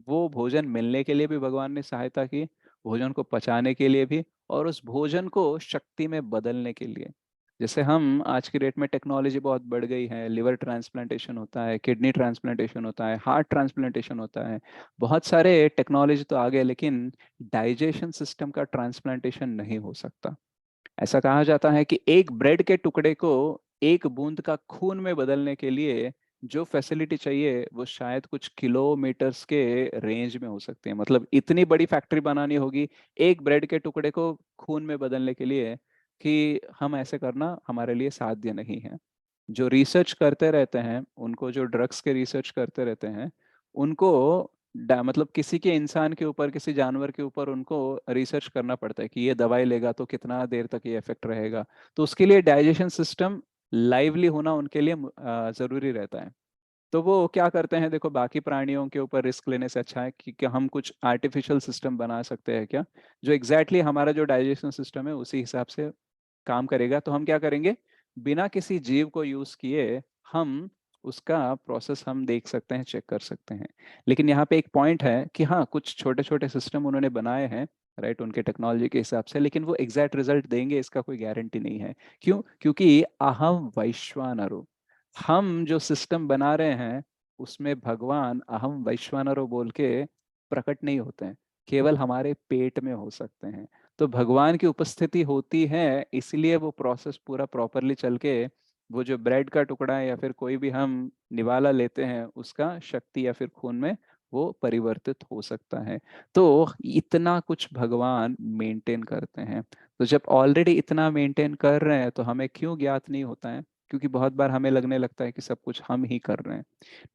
वो भोजन मिलने के लिए भी भगवान ने सहायता की, भोजन को पचाने के लिए भी, और उस भोजन को शक्ति में बदलने के लिए। जैसे हम आज की डेट में टेक्नोलॉजी बहुत बढ़ गई है, लिवर ट्रांसप्लांटेशन होता है, किडनी ट्रांसप्लांटेशन होता है, हार्ट ट्रांसप्लांटेशन होता है, बहुत सारे टेक्नोलॉजी तो आ गए, लेकिन डाइजेशन सिस्टम का ट्रांसप्लांटेशन नहीं हो सकता। ऐसा कहा जाता है कि एक ब्रेड के टुकड़े को एक बूंद का खून में बदलने के लिए जो फैसिलिटी चाहिए, वो शायद कुछ किलोमीटर्स के रेंज में हो सकती है। मतलब इतनी बड़ी फैक्ट्री बनानी होगी एक ब्रेड के टुकड़े को खून में बदलने के लिए, कि हम ऐसे करना हमारे लिए साध्य नहीं है। जो रिसर्च करते रहते हैं, उनको जो ड्रग्स के रिसर्च करते रहते हैं, उनको मतलब किसी के इंसान के ऊपर, किसी जानवर के ऊपर उनको रिसर्च करना पड़ता है कि ये दवाई लेगा तो कितना देर तक ये इफेक्ट रहेगा। तो उसके लिए डाइजेशन सिस्टम लाइवली होना उनके लिए जरूरी रहता है। तो वो क्या करते हैं, देखो बाकी प्राणियों के ऊपर रिस्क लेने से अच्छा है कि हम कुछ आर्टिफिशियल सिस्टम बना सकते हैं क्या, जो एग्जैक्टली हमारा जो डाइजेशन सिस्टम है उसी हिसाब से काम करेगा। तो हम क्या करेंगे, बिना किसी जीव को यूज किए हम उसका प्रोसेस हम देख सकते हैं, चेक कर सकते हैं। लेकिन यहाँ पे एक पॉइंट है कि हाँ, कुछ छोटे छोटे सिस्टम उन्होंने बनाए हैं, राइट, उनके टेक्नोलॉजी के हिसाब से, लेकिन वो एग्जैक्ट रिजल्ट देंगे इसका कोई गारंटी नहीं है। क्यों? क्योंकि अहम वैश्वानरो, हम जो सिस्टम बना रहे हैं उसमें भगवान अहम वैश्वानरो बोल के प्रकट नहीं होते हैं, केवल हमारे पेट में हो सकते हैं। तो भगवान की उपस्थिति होती है, इसलिए वो प्रोसेस पूरा प्रॉपरली चल के वो जो ब्रेड का टुकड़ा है या फिर कोई भी हम निवाला लेते हैं, उसका शक्ति या फिर खून में वो परिवर्तित हो सकता है। तो इतना कुछ भगवान मेंटेन करते हैं। तो जब ऑलरेडी इतना मेंटेन कर रहे हैं तो हमें क्यों ज्ञात नहीं होता है? क्योंकि बहुत बार हमें लगने लगता है कि सब कुछ हम ही कर रहे हैं।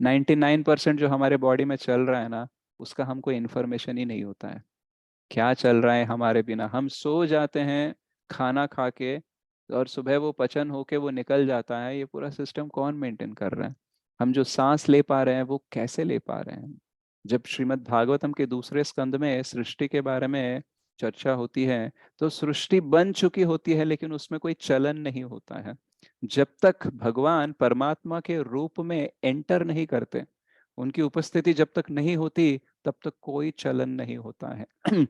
99% जो हमारे बॉडी में चल रहा है ना, उसका हमको इन्फॉर्मेशन ही नहीं होता है क्या चल रहा है हमारे बिना। हम सो जाते हैं खाना खा के, और सुबह वो पचन होके वो निकल जाता है। ये पूरा सिस्टम कौन मेंटेन कर रहा है? हम जो सांस ले पा रहे हैं वो कैसे ले पा रहे हैं? जब श्रीमद् भागवतम के दूसरे स्कंद में सृष्टि के बारे में चर्चा होती है, तो सृष्टि बन चुकी होती है लेकिन उसमें कोई चलन नहीं होता है। जब तक भगवान परमात्मा के रूप में एंटर नहीं करते, उनकी उपस्थिति जब तक नहीं होती, तब तक कोई चलन नहीं होता है।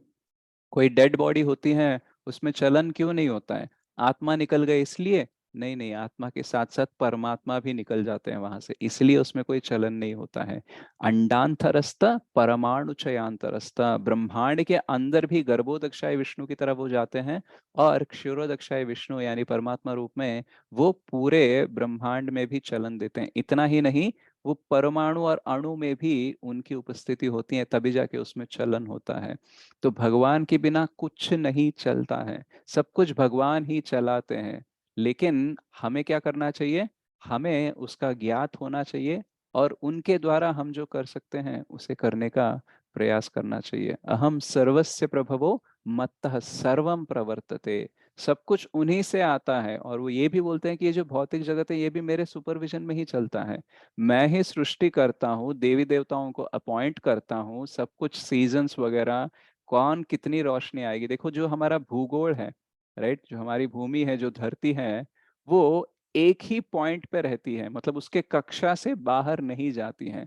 कोई डेड बॉडी होती है, उसमें चलन क्यों नहीं होता है? आत्मा निकल गए इसलिए? नहीं नहीं, आत्मा के साथ साथ परमात्मा भी निकल जाते हैं वहां से, इसलिए उसमें कोई चलन नहीं होता है। अंडांतरस्थ परमाणु चयांतरस्थ, ब्रह्मांड के अंदर भी गर्भोदक्षाय विष्णु की तरफ वो जाते हैं, और क्षीरोदक्षाय विष्णु यानी परमात्मा रूप में वो पूरे ब्रह्मांड में भी चलन देते हैं। इतना ही नहीं, वो परमाणु और अणु में भी उनकी उपस्थिति होती है, तभी जाके उसमें चलन होता है। तो भगवान के बिना कुछ नहीं चलता है, सब कुछ भगवान ही चलाते हैं। लेकिन हमें क्या करना चाहिए? हमें उसका ज्ञात होना चाहिए, और उनके द्वारा हम जो कर सकते हैं उसे करने का प्रयास करना चाहिए। अहम सर्वस्य प्रभवो मत्तः सर्वम प्रवर्तते। सब कुछ उन्हीं से आता है, और वो ये भी बोलते हैं कि ये जो भौतिक जगत है ये भी मेरे सुपरविजन में ही चलता है। मैं ही सृष्टि करता हूँ, देवी देवताओं को अपॉइंट करता हूँ, सब कुछ सीजन्स वगैरह, कौन कितनी रोशनी आएगी। देखो जो हमारा भूगोल है, राइट, जो हमारी भूमि है, जो धरती है, वो एक ही पॉइंट पे रहती है, मतलब उसके कक्षा से बाहर नहीं जाती है।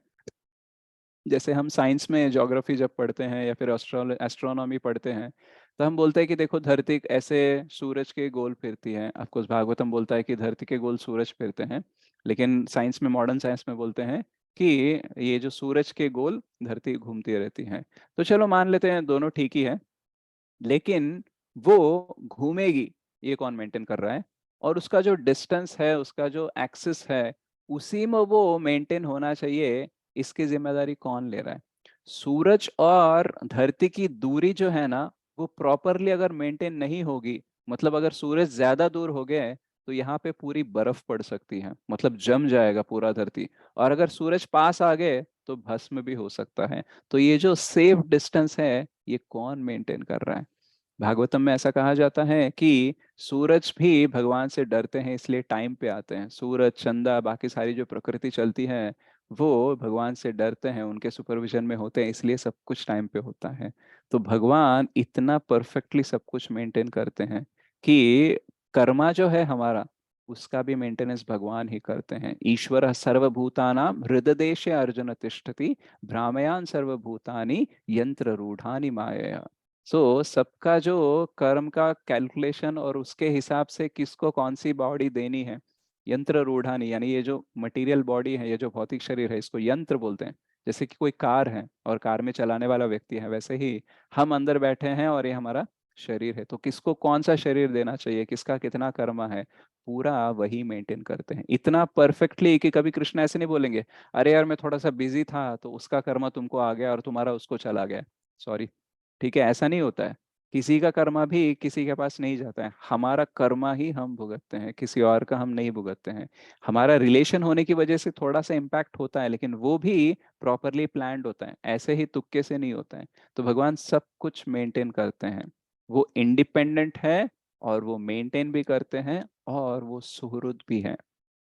जैसे हम साइंस में ज्योग्राफी जब पढ़ते हैं या फिर एस्ट्रोनॉमी पढ़ते हैं, तो हम बोलते हैं कि देखो धरती ऐसे सूरज के गोल फिरती है। ऑफकोर्स भागवतम बोलता है कि धरती के गोल सूरज फिरते हैं, लेकिन साइंस में, मॉडर्न साइंस में बोलते हैं कि ये जो सूरज के गोल धरती घूमती रहती है। तो चलो मान लेते हैं दोनों ठीक ही है, लेकिन वो घूमेगी, ये कौन मेंटेन कर रहा है? और उसका जो डिस्टेंस है, उसका जो एक्सिस है, उसी में वो मेंटेन होना चाहिए। इसकी जिम्मेदारी कौन ले रहा है? सूरज और धरती की दूरी जो है ना, वो प्रॉपरली अगर मेंटेन नहीं होगी, मतलब अगर सूरज ज्यादा दूर हो गए तो यहाँ पे पूरी बर्फ पड़ सकती है, मतलब जम जाएगा पूरा धरती। और अगर सूरज पास आ गए तो भस्म भी हो सकता है। तो ये जो सेफ डिस्टेंस है, ये कौन मेंटेन कर रहा है? भागवतम में ऐसा कहा जाता है कि सूरज भी भगवान से डरते हैं, इसलिए टाइम पे आते हैं। सूरज, चंदा, बाकी सारी जो प्रकृति चलती है, वो भगवान से डरते हैं, उनके सुपरविजन में होते हैं, इसलिए सब कुछ टाइम पे होता है। तो भगवान इतना परफेक्टली सब कुछ मेंटेन करते हैं कि कर्मा जो है हमारा, उसका भी मेंटेनेंस भगवान ही करते हैं। ईश्वर सर्वभूतानां हृददेशे अर्जुन तिष्ठति, भ्रामयान सर्वभूतानि यंत्र रूढ़ानि मायया। सबका जो कर्म का कैलकुलेशन, और उसके हिसाब से किसको कौन सी बॉडी देनी है, यंत्र रूढ़ानी, यानी ये जो मटेरियल बॉडी है, ये जो भौतिक शरीर है, इसको यंत्र बोलते हैं। जैसे कि कोई कार है और कार में चलाने वाला व्यक्ति है, वैसे ही हम अंदर बैठे हैं और ये हमारा शरीर है। तो किसको कौन सा शरीर देना चाहिए, किसका कितना कर्म है, पूरा वही मेंटेन करते हैं इतना परफेक्टली कि कभी कृष्ण ऐसे नहीं बोलेंगे, अरे यार मैं थोड़ा सा बिजी था तो उसका कर्म तुमको आ गया और तुम्हारा उसको चला गया, सॉरी। ठीक है, ऐसा नहीं होता है। किसी का कर्मा भी किसी के पास नहीं जाता है, हमारा कर्मा ही हम भुगतते हैं, किसी और का हम नहीं भुगतते हैं। हमारा रिलेशन होने की वजह से थोड़ा सा इम्पैक्ट होता है, लेकिन वो भी प्रॉपरली प्लान्ड होता है, ऐसे ही तुक्के से नहीं होता है। तो भगवान सब कुछ मेंटेन करते हैं। वो इंडिपेंडेंट है, और वो मेंटेन भी करते हैं, और वो सुहृद भी है।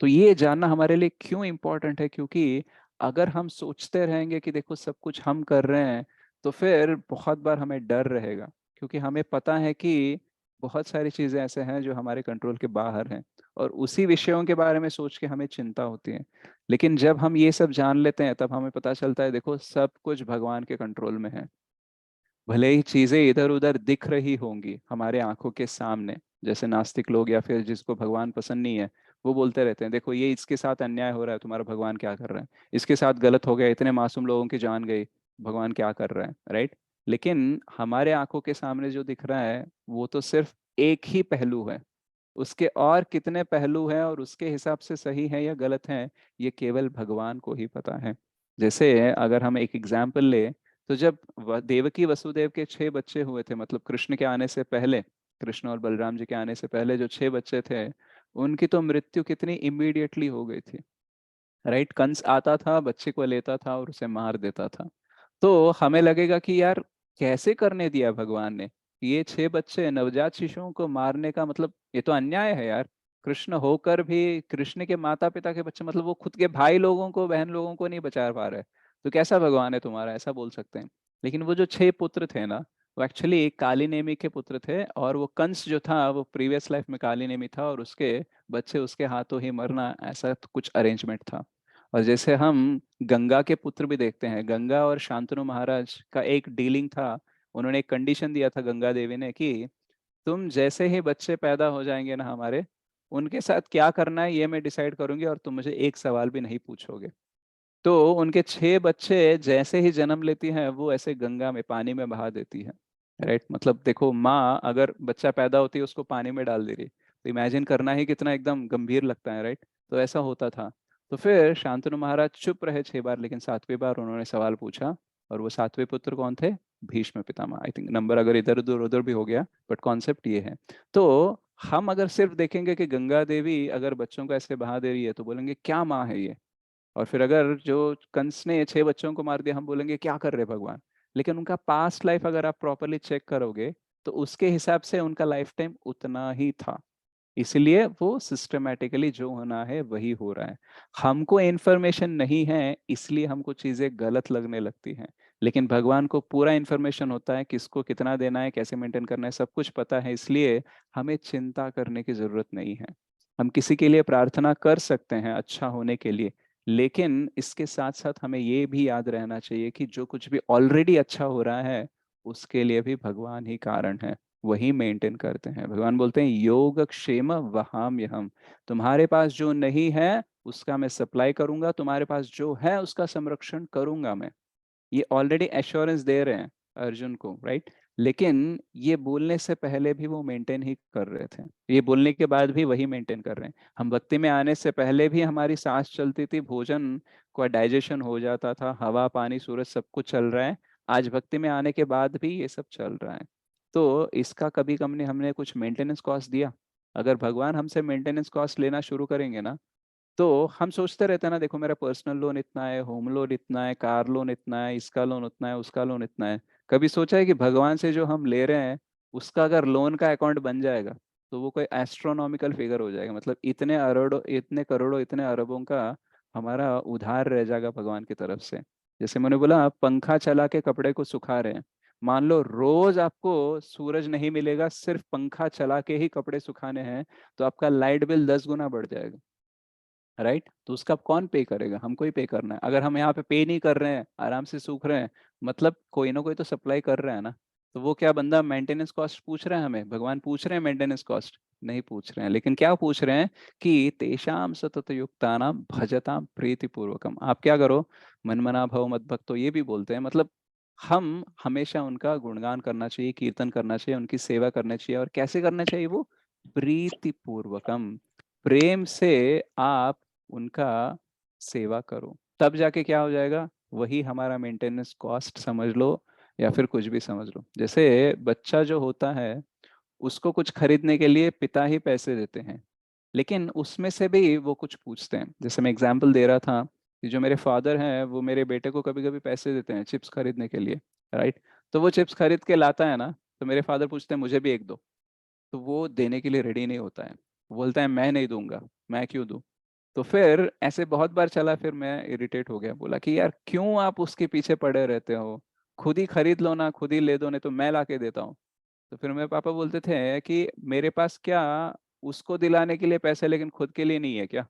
तो ये जानना हमारे लिए क्यों इंपॉर्टेंट है? क्योंकि अगर हम सोचते रहेंगे कि देखो सब कुछ हम कर रहे हैं, तो फिर बहुत बार हमें डर रहेगा, क्योंकि हमें पता है कि बहुत सारी चीजें ऐसे हैं जो हमारे कंट्रोल के बाहर हैं, और उसी विषयों के बारे में सोच के हमें चिंता होती है। लेकिन जब हम ये सब जान लेते हैं, तब हमें पता चलता है देखो सब कुछ भगवान के कंट्रोल में है। भले ही चीजें इधर उधर दिख रही होंगी हमारे आंखों के सामने, जैसे नास्तिक लोग या फिर जिसको भगवान पसंद नहीं है, वो बोलते रहते हैं देखो ये इसके साथ अन्याय हो रहा है, तुम्हारा भगवान क्या कर रहा है? इसके साथ गलत हो गया, इतने मासूम लोगों की जान गई, भगवान क्या कर रहा है, राइट? लेकिन हमारे आंखों के सामने जो दिख रहा है वो तो सिर्फ एक ही पहलू है, उसके और कितने पहलू हैं और उसके हिसाब से सही है या गलत है, ये केवल भगवान को ही पता है। जैसे अगर हम एक एग्जाम्पल ले, तो जब देवकी वसुदेव के 6 बच्चे हुए थे, मतलब कृष्ण के आने से पहले, कृष्ण और बलराम जी के आने से पहले जो 6 बच्चे थे, उनकी तो मृत्यु कितनी इमीडिएटली हो गई थी। राइट, कंस आता था, बच्चे को लेता था और उसे मार देता था। तो हमें लगेगा कि यार कैसे करने दिया भगवान ने, ये 6 बच्चे नवजात शिशुओं को मारने का मतलब ये तो अन्याय है यार। कृष्ण होकर भी कृष्ण के माता पिता के बच्चे, मतलब वो खुद के भाई लोगों को, बहन लोगों को नहीं बचा पा रहे, तो कैसा भगवान है तुम्हारा, ऐसा बोल सकते हैं। लेकिन वो जो 6 पुत्र थे ना, वो एक्चुअली काली नेमी के पुत्र थे, और वो कंस जो था वो प्रीवियस लाइफ में काली नेमी था, और उसके बच्चे उसके हाथों ही मरना, ऐसा तो कुछ अरेंजमेंट था। और जैसे हम गंगा के पुत्र भी देखते हैं, गंगा और शांतनु महाराज का एक डीलिंग था। उन्होंने एक कंडीशन दिया था गंगा देवी ने कि तुम जैसे ही बच्चे पैदा हो जाएंगे ना हमारे, उनके साथ क्या करना है ये मैं डिसाइड करूंगी, और तुम मुझे एक सवाल भी नहीं पूछोगे। तो उनके 6 बच्चे जैसे ही जन्म लेती हैं, वो ऐसे गंगा में, पानी में बहा देती है। राइट, मतलब देखो, माँ अगर बच्चा पैदा होती है उसको पानी में डाल दे रही, तो इमेजिन करना ही कितना एकदम गंभीर लगता है। राइट, तो ऐसा होता था। तो फिर शांतनु महाराज चुप रहे 6 बार, लेकिन 7वीं बार उन्होंने सवाल पूछा। और वो 7वें पुत्र कौन थे? Bhishma Pitamah. I think number अगर इधर उधर उधर भी हो गया, बट कॉन्सेप्ट ये है। तो हम अगर सिर्फ देखेंगे कि गंगा देवी अगर बच्चों को ऐसे बहा दे रही है, तो बोलेंगे क्या माँ है ये। और फिर अगर जो कंस ने 6 बच्चों को मार दिया, हम बोलेंगे क्या कर रहे भगवान। लेकिन उनका पास्ट लाइफ अगर आप प्रॉपरली चेक करोगे, तो उसके हिसाब से उनका लाइफ टाइम उतना ही था। इसलिए वो सिस्टमेटिकली जो होना है वही हो रहा है। हमको इन्फॉर्मेशन नहीं है, इसलिए हमको चीजें गलत लगने लगती हैं। लेकिन भगवान को पूरा इन्फॉर्मेशन होता है, किसको कितना देना है, कैसे मेंटेन करना है, सब कुछ पता है। इसलिए हमें चिंता करने की जरूरत नहीं है। हम किसी के लिए प्रार्थना कर सकते हैं अच्छा होने के लिए, लेकिन इसके साथ साथ हमें ये भी याद रहना चाहिए कि जो कुछ भी ऑलरेडी अच्छा हो रहा है, उसके लिए भी भगवान ही कारण है। वही मेंटेन करते हैं। भगवान बोलते हैं योगक्षेम वहाम्यहम्। तुम्हारे पास जो नहीं है उसका मैं सप्लाई करूंगा, तुम्हारे पास जो है उसका संरक्षण करूंगा मैं। ये ऑलरेडी एश्योरेंस दे रहे हैं अर्जुन को, राइट। लेकिन ये बोलने से पहले भी वो मेंटेन ही कर रहे थे, ये बोलने के बाद भी वही मेंटेन कर रहे हैं। हम भक्ति में आने से पहले भी हमारी सांस चलती थी, भोजन का डाइजेशन हो जाता था, हवा पानी सूरज सब कुछ चल रहा है। आज भक्ति में आने के बाद भी ये सब चल रहा है। तो इसका कभी हमने हमने कुछ मेंटेनेंस कॉस्ट दिया? अगर भगवान हमसे मेंटेनेंस कॉस्ट लेना शुरू करेंगे ना, तो हम सोचते रहते हैं ना, देखो मेरा पर्सनल लोन इतना है, होम लोन इतना है, कार लोन इतना है, इसका लोन उतना है, उसका लोन इतना है। कभी सोचा है कि भगवान से जो हम ले रहे हैं, उसका अगर लोन का अकाउंट बन जाएगा, तो वो कोई एस्ट्रोनॉमिकल फिगर हो जाएगा। मतलब इतने अरबों, इतने करोड़ों, इतने अरबों का हमारा उधार रह जाएगा भगवान की तरफ से। जैसे मैंने बोला, आप पंखा चला के कपड़े को सुखा रहे हैं, मान लो रोज आपको सूरज नहीं मिलेगा, सिर्फ पंखा चला के ही कपड़े सुखाने हैं, तो आपका लाइट बिल 10 गुना बढ़ जाएगा। राइट, तो उसका कौन पे करेगा? हमको ही पे करना है। अगर हम यहाँ पे पे नहीं कर रहे हैं, आराम से सूख रहे हैं, मतलब कोई ना कोई तो सप्लाई कर रहा है ना। तो वो क्या बंदा मेंटेनेंस कॉस्ट पूछ रहा है हमें? भगवान पूछ रहे हैं मेंटेनेंस कॉस्ट? नहीं पूछ रहे हैं। लेकिन क्या पूछ रहे हैं कि तेषाम सतत युक्तानाम भजताम प्रीति पूर्वकम। आप क्या करो, मन मना भव मत भक्तो, ये भी बोलते हैं। मतलब हम हमेशा उनका गुणगान करना चाहिए, कीर्तन करना चाहिए, उनकी सेवा करना चाहिए। और कैसे करना चाहिए वो? प्रीति पूर्वकम, प्रेम से आप उनका सेवा करो, तब जाके क्या हो जाएगा, वही हमारा मेंटेनेंस कॉस्ट समझ लो, या फिर कुछ भी समझ लो। जैसे बच्चा जो होता है, उसको कुछ खरीदने के लिए पिता ही पैसे देते हैं, लेकिन उसमें से भी वो कुछ पूछते हैं। जैसे मैं एग्जांपल दे रहा था कि जो मेरे फादर हैं, वो मेरे बेटे को कभी कभी पैसे देते हैं चिप्स खरीदने के लिए, राइट। तो वो चिप्स खरीद के लाता है ना, तो मेरे फादर पूछते हैं मुझे भी एक दो। तो वो देने के लिए रेडी नहीं होता है, वो बोलता है मैं नहीं दूंगा, मैं क्यों दूं। तो फिर ऐसे बहुत बार चला, फिर मैं इरिटेट हो गया, बोला कि यार क्यों आप उसके पीछे पड़े रहते हो, खुद ही खरीद लो ना, खुद ही ले दो, नहीं तो मैं ला के देता हूँ। तो फिर मेरे पापा बोलते थे कि मेरे पास क्या उसको दिलाने के लिए पैसे, लेकिन खुद के लिए नहीं है क्या?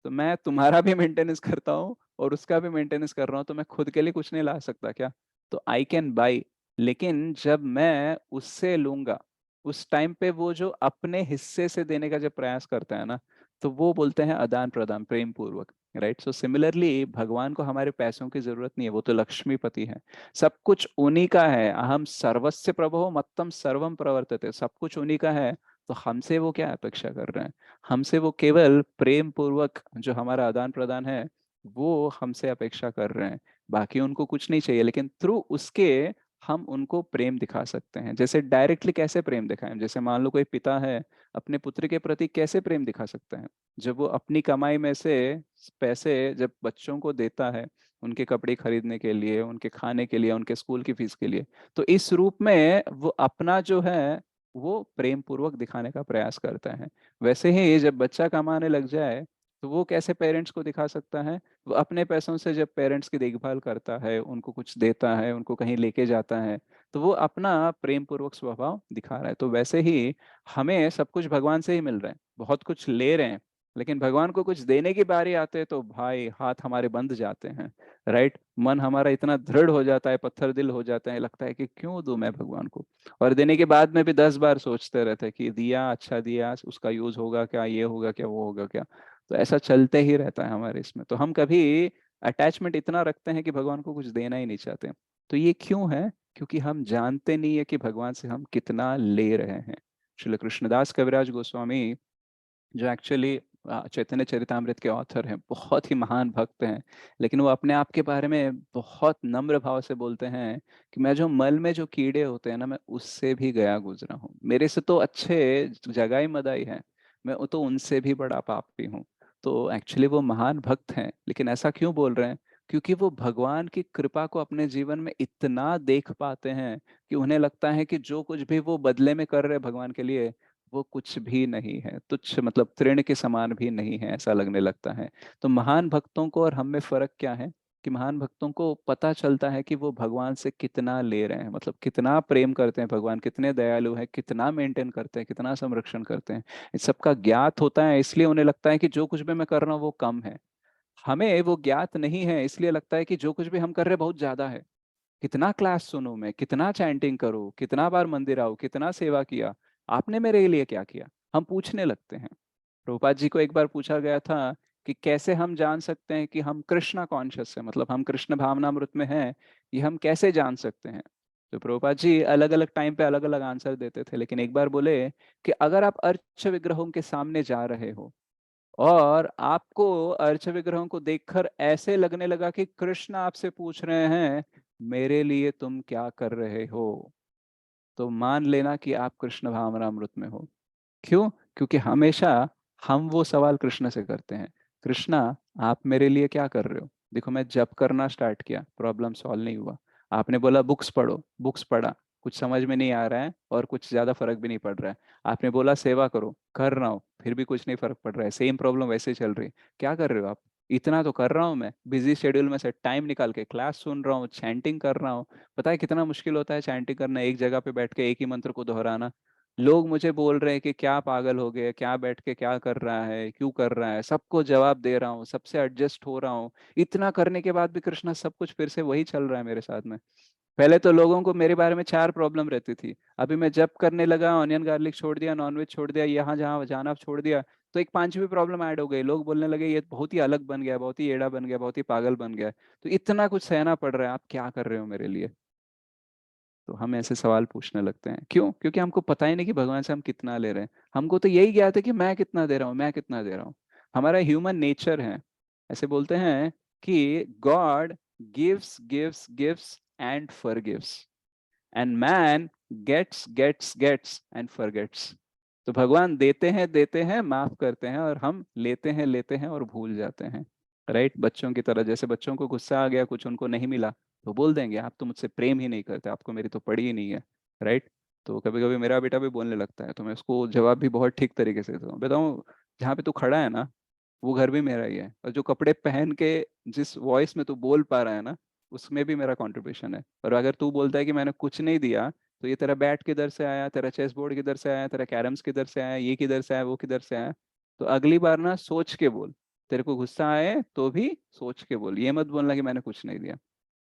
तो मैं तुम्हारा भी मेंटेनेंस करता हूँ और उसका भी मेंटेनेंस कर रहा हूँ, तो मैं खुद के लिए कुछ नहीं ला सकता क्या? तो आई कैन बाई, लेकिन जब मैं उससे लूंगा, उस टाइम पे वो जो अपने हिस्से से देने का जब प्रयास करता है ना, तो वो बोलते हैं आदान प्रदान प्रेम पूर्वक। राइट, सो सिमिलरली भगवान को हमारे पैसों की जरूरत नहीं है, वो तो लक्ष्मीपति है। सब कुछ उन्हीं का है। अहम सर्वस्य प्रभो मत्तम सर्वम प्रवर्तते, सब कुछ उन्हीं का है। तो हमसे वो क्या अपेक्षा कर रहे हैं? हमसे वो केवल प्रेम पूर्वक जो हमारा आदान प्रदान है वो हमसे अपेक्षा कर रहे हैं। बाकी उनको कुछ नहीं चाहिए, लेकिन थ्रू उसके हम उनको प्रेम दिखा सकते हैं। जैसे डायरेक्टली कैसे प्रेम दिखाएं? जैसे मान लो कोई पिता है, अपने पुत्र के प्रति कैसे प्रेम दिखा सकते हैं? जब वो अपनी कमाई में से पैसे जब बच्चों को देता है, उनके कपड़े खरीदने के लिए, उनके खाने के लिए, उनके स्कूल की फीस के लिए, तो इस रूप में वो अपना जो है वो प्रेम पूर्वक दिखाने का प्रयास करता है। वैसे ही जब बच्चा कमाने लग जाए तो वो कैसे पेरेंट्स को दिखा सकता है? वो अपने पैसों से जब पेरेंट्स की देखभाल करता है, उनको कुछ देता है, उनको कहीं लेके जाता है, तो वो अपना प्रेम पूर्वक स्वभाव दिखा रहा है। तो वैसे ही हमें सब कुछ भगवान से ही मिल रहा है, बहुत कुछ ले रहे हैं, लेकिन भगवान को कुछ देने की बारी आते हैं तो भाई हाथ हमारे बंद जाते हैं। राइट, मन हमारा इतना दृढ़ हो जाता है, पत्थर दिल हो जाता है, लगता है कि क्यों दूं मैं भगवान को। और देने के बाद में भी 10 बार सोचते रहते हैं कि दिया, अच्छा दिया, उसका यूज होगा क्या, ये होगा क्या, वो होगा क्या। तो ऐसा चलते ही रहता है हमारे इसमें। तो हम कभी अटैचमेंट इतना रखते हैं कि भगवान को कुछ देना ही नहीं चाहते। तो ये क्यों है? क्योंकि हम जानते नहीं है कि भगवान से हम कितना ले रहे हैं। श्रील कृष्णदास कविराज गोस्वामी, जो एक्चुअली चैतन्य चरितामृत के ऑथर हैं, बहुत ही महान भक्त हैं, लेकिन वो अपने आप के बारे में बहुत नम्र भाव से बोलते हैं कि मैं जो मल में जो कीड़े होते हैं ना, मैं उससे भी गया गुजरा हूँ। मेरे से तो अच्छे जगाई मदाई है, मैं तो उनसे भी बड़ा पापी हूँ। तो एक्चुअली वो महान भक्त हैं, लेकिन ऐसा क्यों बोल रहे हैं? क्योंकि वो भगवान की कृपा को अपने जीवन में इतना देख पाते हैं कि उन्हें लगता है कि जो कुछ भी वो बदले में कर रहे हैं भगवान के लिए, वो कुछ भी नहीं है, तुच्छ, मतलब तृण के समान भी नहीं है, ऐसा लगने लगता है। तो महान भक्तों को और हम में फर्क क्या है? कि महान भक्तों को पता चलता है कि वो भगवान से कितना ले रहे हैं, मतलब कितना प्रेम करते हैं भगवान, कितने दयालु हैं, कितना मेंटेन करते हैं, कितना संरक्षण करते हैं। इस सबका ज्ञात होता है, इसलिए उन्हें लगता है कि जो कुछ भी मैं कर रहा हूँ वो कम है। हमें वो ज्ञात नहीं है, इसलिए लगता है कि जो कुछ भी हम कर रहे हैं बहुत ज्यादा है। कितना क्लास सुनूं मैं, कितना चैंटिंग करूं, कितना बार मंदिर आऊं, कितना सेवा किया, आपने मेरे लिए क्या किया, हम पूछने लगते हैं। प्रभुपाद जी को एक बार पूछा गया था कि कैसे हम जान सकते हैं कि हम कृष्णा कॉन्शियस है, मतलब हम कृष्ण भावनामृत में हैं, ये हम कैसे जान सकते हैं? तो प्रभुपाद जी अलग अलग टाइम पे अलग अलग आंसर देते थे, लेकिन एक बार बोले कि अगर आप अर्च विग्रहों के सामने जा रहे हो और आपको अर्च विग्रहों को देखकर ऐसे लगने लगा कि कृष्ण आपसे पूछ रहे हैं मेरे लिए तुम क्या कर रहे हो, तो मान लेना कि आप कृष्ण भावनामृत में हो। क्यों? क्योंकि हमेशा हम वो सवाल कृष्ण से करते हैं, कृष्णा आप मेरे लिए क्या कर रहे हो? देखो मैं जप करना स्टार्ट किया, प्रॉब्लम सॉल्व नहीं हुआ। आपने बोला बुक्स पढ़ो, बुक्स पढ़ा, कुछ समझ में नहीं आ रहा है और कुछ ज्यादा फर्क भी नहीं पड़ रहा है। आपने बोला सेवा करो, कर रहा हूँ, फिर भी कुछ नहीं फर्क पड़ रहा है, सेम प्रॉब्लम वैसे ही चल रही है। क्या कर रहे हो आप? इतना तो कर रहा हूँ मैं, बिजी शेड्यूल में से टाइम निकाल के क्लास सुन रहा हूँ, चैंटिंग कर रहा हूँ। पता है कितना मुश्किल होता है चैंटिंग करना, एक जगह पे बैठ के एक ही मंत्र को दोहराना। लोग मुझे बोल रहे हैं कि क्या पागल हो गए, क्या बैठ के क्या कर रहा है, क्यों कर रहा है, सबको जवाब दे रहा हूँ, सबसे एडजस्ट हो रहा हूँ। इतना करने के बाद भी कृष्णा सब कुछ फिर से वही चल रहा है मेरे साथ में। पहले तो लोगों को मेरे बारे में 4 प्रॉब्लम रहती थी, अभी मैं जब करने लगा, ऑनियन गार्लिक छोड़ दिया, नॉनवेज छोड़ दिया, यहाँ जहाँ जाना छोड़ दिया, तो एक 5वीं प्रॉब्लम ऐड हो गई। लोग बोलने लगे ये बहुत ही अलग बन गया, बहुत ही एड़ा बन गया, बहुत ही पागल बन गया। तो इतना कुछ सहना पड़ रहा है, आप क्या कर रहे हो मेरे लिए? तो हम ऐसे सवाल पूछने लगते हैं। क्यों? क्योंकि हमको पता ही नहीं कि भगवान से हम कितना ले रहे हैं। हमको तो यही ज्ञात है कि मैं कितना दे रहा हूँ, मैं कितना दे रहा हूँ। हमारा ह्यूमन नेचर है, ऐसे बोलते हैं कि God gives gives gives and forgives, and man gets gets gets and forgets. तो भगवान देते हैं, माफ करते हैं, और हम लेते हैं और भूल जाते हैं। राइट, बच्चों की तरह, जैसे बच्चों को गुस्सा आ गया, कुछ उनको नहीं मिला, तो बोल देंगे आप तो मुझसे प्रेम ही नहीं करते, आपको मेरी तो पड़ी ही नहीं है। राइट। तो कभी कभी मेरा बेटा भी बोलने लगता है, तो मैं उसको जवाब भी बहुत ठीक तरीके से देता हूँ, बताऊँ जहाँ पे तू खड़ा है ना, वो घर भी मेरा ही है, और जो कपड़े पहन के जिस वॉइस में तू बोल पा रहा है ना, उसमें भी मेरा कंट्रीब्यूशन है। और अगर तू बोलता है कि मैंने कुछ नहीं दिया, तो ये तेरा बैट किधर से आया, तेरा चेस बोर्ड किधर से आया, तेरा कैरम्स किधर से आया, ये किधर से आया, वो किधर से आया। तो अगली बार ना सोच के बोल, तेरे को गुस्सा आए तो भी सोच के बोल, ये मत बोलना कि मैंने कुछ नहीं दिया।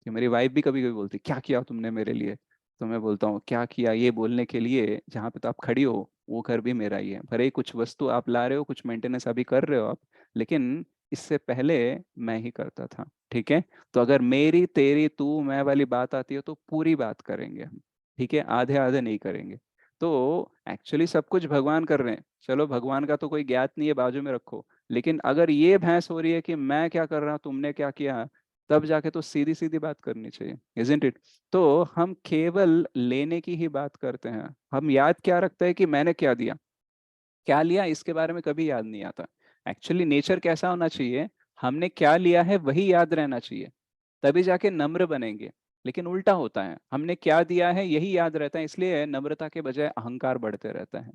कि मेरी वाइफ भी कभी कभी बोलती क्या किया तुमने मेरे लिए, तो मैं बोलता हूँ क्या किया ये बोलने के लिए जहाँ पे तो आप खड़ी हो वो घर भी मेरा ही है। भले ही कुछ वस्तु आप ला रहे हो, कुछ मेंटेनेंस अभी कर रहे हो आप, लेकिन इससे पहले मैं ही करता था। ठीक है। तो अगर मेरी तेरी तू मैं वाली बात आती है तो पूरी बात करेंगे हम, ठीक है, आधे आधे नहीं करेंगे। तो एक्चुअली सब कुछ भगवान कर रहे हैं, चलो भगवान का तो कोई ज्ञात नहीं है, बाजू में रखो। लेकिन अगर ये भैंस हो रही है कि मैं क्या कर रहा हूँ, तुमने क्या किया, तब जाके तो सीधी सीधी बात करनी चाहिए, इजंट इट? तो हम केवल लेने की ही बात करते हैं, हम याद क्या रखते हैं कि मैंने क्या दिया, क्या लिया, इसके बारे में कभी याद नहीं आता। एक्चुअली नेचर कैसा होना चाहिए, हमने क्या लिया है वही याद रहना चाहिए, तभी जाके नम्र बनेंगे। लेकिन उल्टा होता है, हमने क्या दिया है यही याद रहता है, इसलिए नम्रता के बजाय अहंकार बढ़ते रहता है।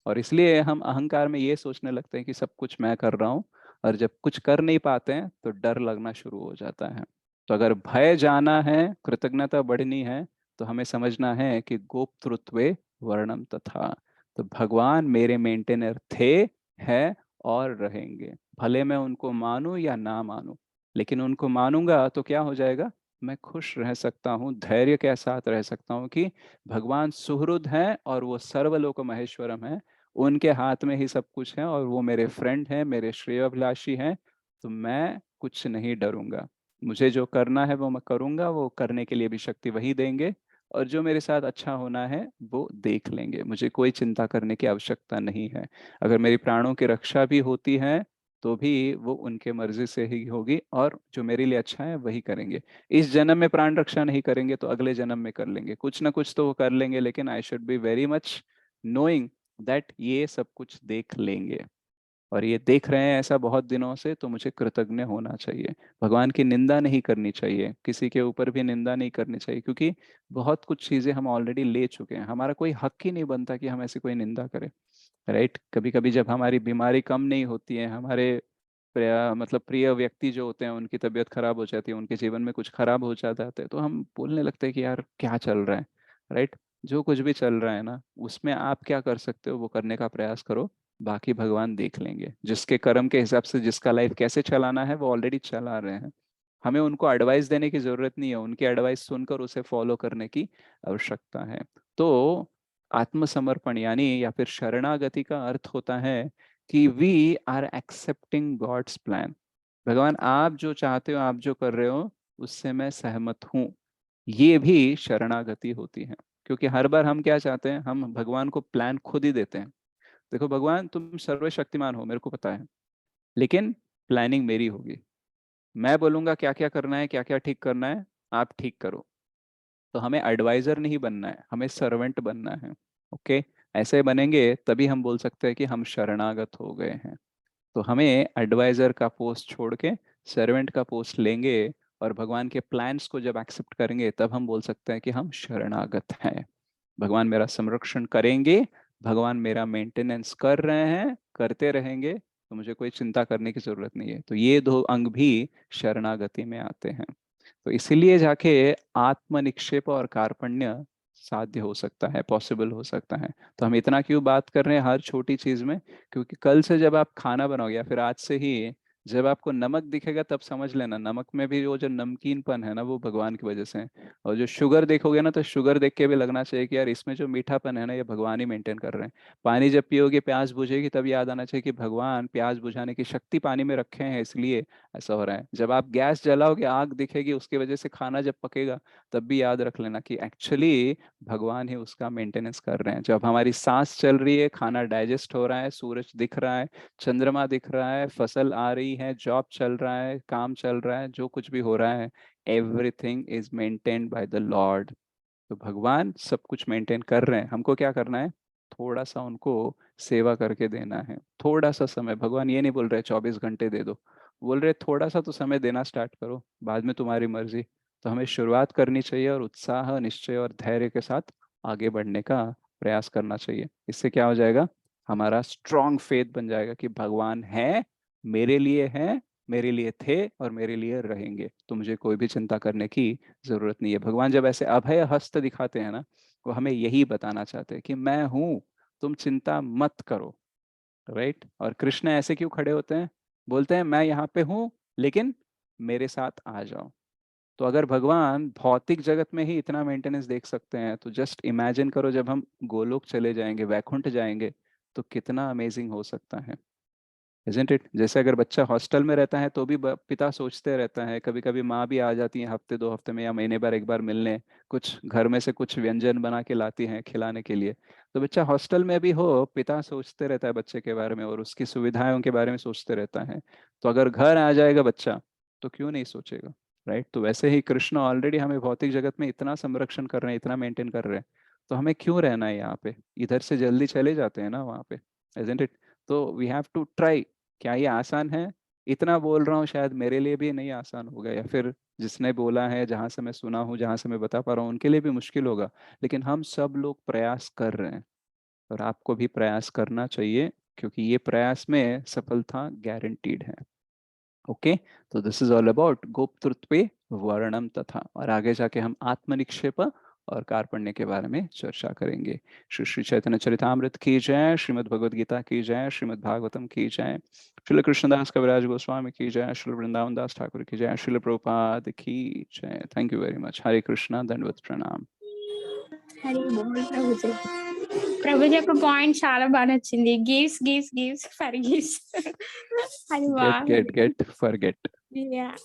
और इसलिए हम अहंकार में ये सोचने लगते हैं कि सब कुछ मैं कर रहा हूँ, और जब कुछ कर नहीं पाते हैं तो डर लगना शुरू हो जाता है। तो अगर भय जाना है, कृतज्ञता बढ़नी है, तो हमें समझना है कि गोप्तृत्वे वर्णम तथा। तो भगवान मेरे मेंटेनर थे, है और रहेंगे, भले मैं उनको मानूं या ना मानूं। लेकिन उनको मानूंगा तो क्या हो जाएगा, मैं खुश रह सकता हूँ, धैर्य के साथ रह सकता हूँ कि भगवान सुहृद हैं और वो सर्वलोक महेश्वरम है, उनके हाथ में ही सब कुछ है, और वो मेरे फ्रेंड हैं, मेरे श्रेयोभिलाषी हैं। तो मैं कुछ नहीं डरूंगा, मुझे जो करना है वो मैं करूंगा, वो करने के लिए भी शक्ति वही देंगे, और जो मेरे साथ अच्छा होना है वो देख लेंगे, मुझे कोई चिंता करने की आवश्यकता नहीं है। अगर मेरी प्राणों की रक्षा भी होती है तो भी वो उनके मर्जी से ही होगी, और जो मेरे लिए अच्छा है वही करेंगे। इस जन्म में प्राण रक्षा नहीं करेंगे तो अगले जन्म में कर लेंगे, कुछ ना कुछ तो वो कर लेंगे, लेकिन I should be very much knowing that ये सब कुछ देख लेंगे, और ये देख रहे हैं ऐसा बहुत दिनों से, तो मुझे कृतज्ञ होना चाहिए। भगवान की निंदा नहीं करनी चाहिए, किसी के ऊपर भी निंदा नहीं करनी चाहिए, क्योंकि बहुत कुछ चीजें हम ऑलरेडी ले चुके हैं, हमारा कोई हक ही नहीं बनता कि हम ऐसी कोई निंदा करें। राइट, कभी कभी जब हमारी बीमारी कम नहीं होती है, हमारे मतलब प्रिय व्यक्ति जो होते हैं उनकी तबीयत खराब हो जाती है, उनके जीवन में कुछ खराब हो जाता है, तो हम बोलने लगते हैं कि यार क्या चल रहा है। राइट, जो कुछ भी चल रहा है ना, उसमें आप क्या कर सकते हो वो करने का प्रयास करो, बाकी भगवान देख लेंगे, जिसके कर्म के हिसाब से जिसका लाइफ कैसे चलाना है वो ऑलरेडी चला रहे हैं। हमें उनको एडवाइस देने की जरूरत नहीं है, उनकी एडवाइस सुनकर उसे फॉलो करने की आवश्यकता है। तो आत्मसमर्पण यानी या फिर शरणागति का अर्थ होता है कि we are accepting God's plan. भगवान आप जो चाहते हो, आप जो कर रहे हो, उससे मैं सहमत हूँ। ये भी शरणागति होती है, क्योंकि हर बार हम क्या चाहते हैं, हम भगवान को प्लान खुद ही देते हैं। देखो भगवान तुम सर्वशक्तिमान हो, मेरे को पता है, लेकिन प्लानिंग मेरी होगी, मैं बोलूंगा क्या क्या करना है, क्या क्या ठीक करना है, आप ठीक करो। तो हमें एडवाइजर नहीं बनना है, हमें सर्वेंट बनना है। ओके, ऐसे बनेंगे तभी हम बोल सकते हैं कि हम शरणागत हो गए हैं। तो हमें एडवाइजर का पोस्ट छोड़ के सर्वेंट का पोस्ट लेंगे, और भगवान के प्लान्स को जब एक्सेप्ट करेंगे तब हम बोल सकते हैं कि हम शरणागत हैं। भगवान मेरा संरक्षण करेंगे, भगवान मेरा मेंटेनेंस कर रहे हैं, करते रहेंगे, तो मुझे कोई चिंता करने की जरूरत नहीं है। तो ये दो अंग भी शरणागति में आते हैं। तो इसीलिए जाके आत्म निक्षेप और कार्पण्य साध्य हो सकता है, पॉसिबल हो सकता है। तो हम इतना क्यों बात कर रहे हैं हर छोटी चीज में, क्योंकि कल से जब आप खाना बनाओगे, या फिर आज से ही जब आपको नमक दिखेगा, तब समझ लेना नमक में भी वो जो नमकीनपन है ना, वो भगवान की वजह से है। और जो शुगर देखोगे ना, तो शुगर देख के भी लगना चाहिए कि यार इसमें जो मीठापन है ना, ये भगवान ही मेंटेन कर रहे हैं। पानी जब पियोगे, प्यास बुझेगी, तब याद आना चाहिए कि भगवान प्यास बुझाने की शक्ति पानी में रखे हैं, इसलिए ऐसा हो रहा है। जब आप गैस जलाओगे, आग दिखेगी, उसकी वजह से खाना जब पकेगा, तब भी याद रख लेना कि एक्चुअली भगवान ही उसका मेंटेनेंस कर रहे हैं। जब हमारी सांस चल रही है, खाना डाइजेस्ट हो रहा है, सूरज दिख रहा है, चंद्रमा दिख रहा है, फसल आ रही है, जॉब चल रहा है, काम चल रहा है, जो कुछ भी हो रहा है, everything is maintained by the Lord. तो भगवान सब कुछ मेंटेन कर रहे हैं, हमको क्या करना है, थोड़ा सा उनको सेवा करके देना है, थोड़ा सा समय। भगवान ये नहीं बोल रहे 24 घंटे दे दो, बोल रहे थोड़ा सा तो समय देना स्टार्ट करो, बाद में तुम्हारी मर्जी। तो हमें शुरुआत करनी चाहिए, और उत्साह, निश्चय और धैर्य के साथ आगे बढ़ने का प्रयास करना चाहिए। इससे क्या हो जाएगा, हमारा स्ट्रॉन्ग फेथ बन जाएगा कि भगवान है, मेरे लिए है, मेरे लिए थे और मेरे लिए रहेंगे, तो मुझे कोई भी चिंता करने की जरूरत नहीं है। भगवान जब ऐसे अभय हस्त दिखाते हैं ना, वो हमें यही बताना चाहते हैं कि मैं हूं, तुम चिंता मत करो। राइट, और कृष्ण ऐसे क्यों खड़े होते हैं, बोलते हैं मैं यहाँ पे हूँ, लेकिन मेरे साथ आ जाओ। तो अगर भगवान भौतिक जगत में ही इतना मेंटेनेंस देख सकते हैं, तो जस्ट इमेजिन करो जब हम गोलोक चले जाएंगे, वैकुंठ जाएंगे, तो कितना अमेजिंग हो सकता है। Isn't it? जैसे अगर बच्चा हॉस्टल में रहता है तो भी पिता सोचते रहता है, कभी कभी माँ भी आ जाती है हफ्ते 2 हफ्ते में या महीने भर एक बार मिलने, कुछ घर में से कुछ व्यंजन बना के लाती हैं खिलाने के लिए। तो बच्चा हॉस्टल में भी हो, पिता सोचते रहता है बच्चे के बारे में और उसकी सुविधाओं के बारे में सोचते रहता है। तो अगर घर आ जाएगा बच्चा तो क्यों नहीं सोचेगा, राइट। तो वैसे ही कृष्ण ऑलरेडी हमें भौतिक जगत में इतना संरक्षण कर रहे हैं, इतना मेंटेन कर रहे हैं, तो हमें क्यों रहना है यहाँ पे, इधर से जल्दी चले जाते हैं ना वहाँ पे, isn't it? तो वी हैव टू ट्राई। क्या ये आसान है? इतना बोल रहा हूँ, शायद मेरे लिए भी नहीं आसान होगा, या फिर जिसने बोला है, जहाँ से मैं सुना हूँ, जहाँ से मैं बता पा रहा हूँ, उनके लिए भी मुश्किल होगा। लेकिन हम सब लोग प्रयास कर रहे हैं और आपको भी प्रयास करना चाहिए, क्योंकि ये प्रयास में सफलता गारंटीड है। ओके, तो दिस इज ऑल अबाउट गोप्तृत्वे वर्णम तथा, और आगे जाके हम आत्मनिक्षेप और कार्पण्य के बारे में चर्चा करेंगे। श्री श्री चैतन्य चरितामृत की जय, श्रीमद् भगवद गीता की जय, श्रीमद् भागवतम की जय, श्रील कृष्णदास कविराज गोस्वामी की जय, श्रील वृंदावन दास ठाकुर की जय, श्रील प्रभुपाद की जय। Thank you very much. Hare Krishna, दंडवत प्रणाम। हरि बोल ప్రభుజీ. ప్రభుజీ యొక్క పాయింట్ చాలా బాగా నచ్చింది. Gives gives gives for gives. అది get forget. Yeah.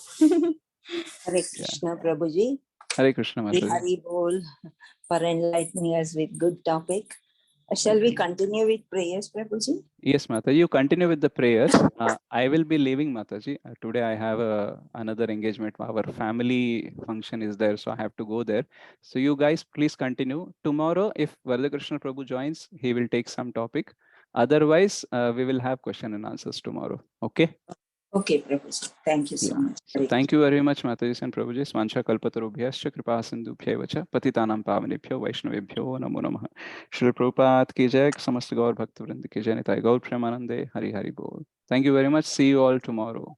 Hare Krishna, Prabhuji. Hare Krishna, Mataji. Hari Bol for enlightening us with good topic. Shall we continue with prayers, Prabhuji? Yes, Mataji, you continue with the prayers. I will be leaving, Mataji. Today I have another engagement. Our family function is there, so I have to go there. So you guys please continue. Tomorrow, if Varakrishna Prabhu joins, he will take some topic. Otherwise, we will have question and answers tomorrow. Okay? Okay, Prabhuji. Thank you so much. So thank you very much, Mataji and Prabhuji. Svancha kalpatarubhyascha kripa sindhubhyo vacha patitanam pavanebhyo vaishnavebhyo namo namah. Shri Prabhupada ki jai, samast gaur bhakt vrind ki jai, nitai gaur premanande, hari hari bol. Thank you very much. See you all tomorrow.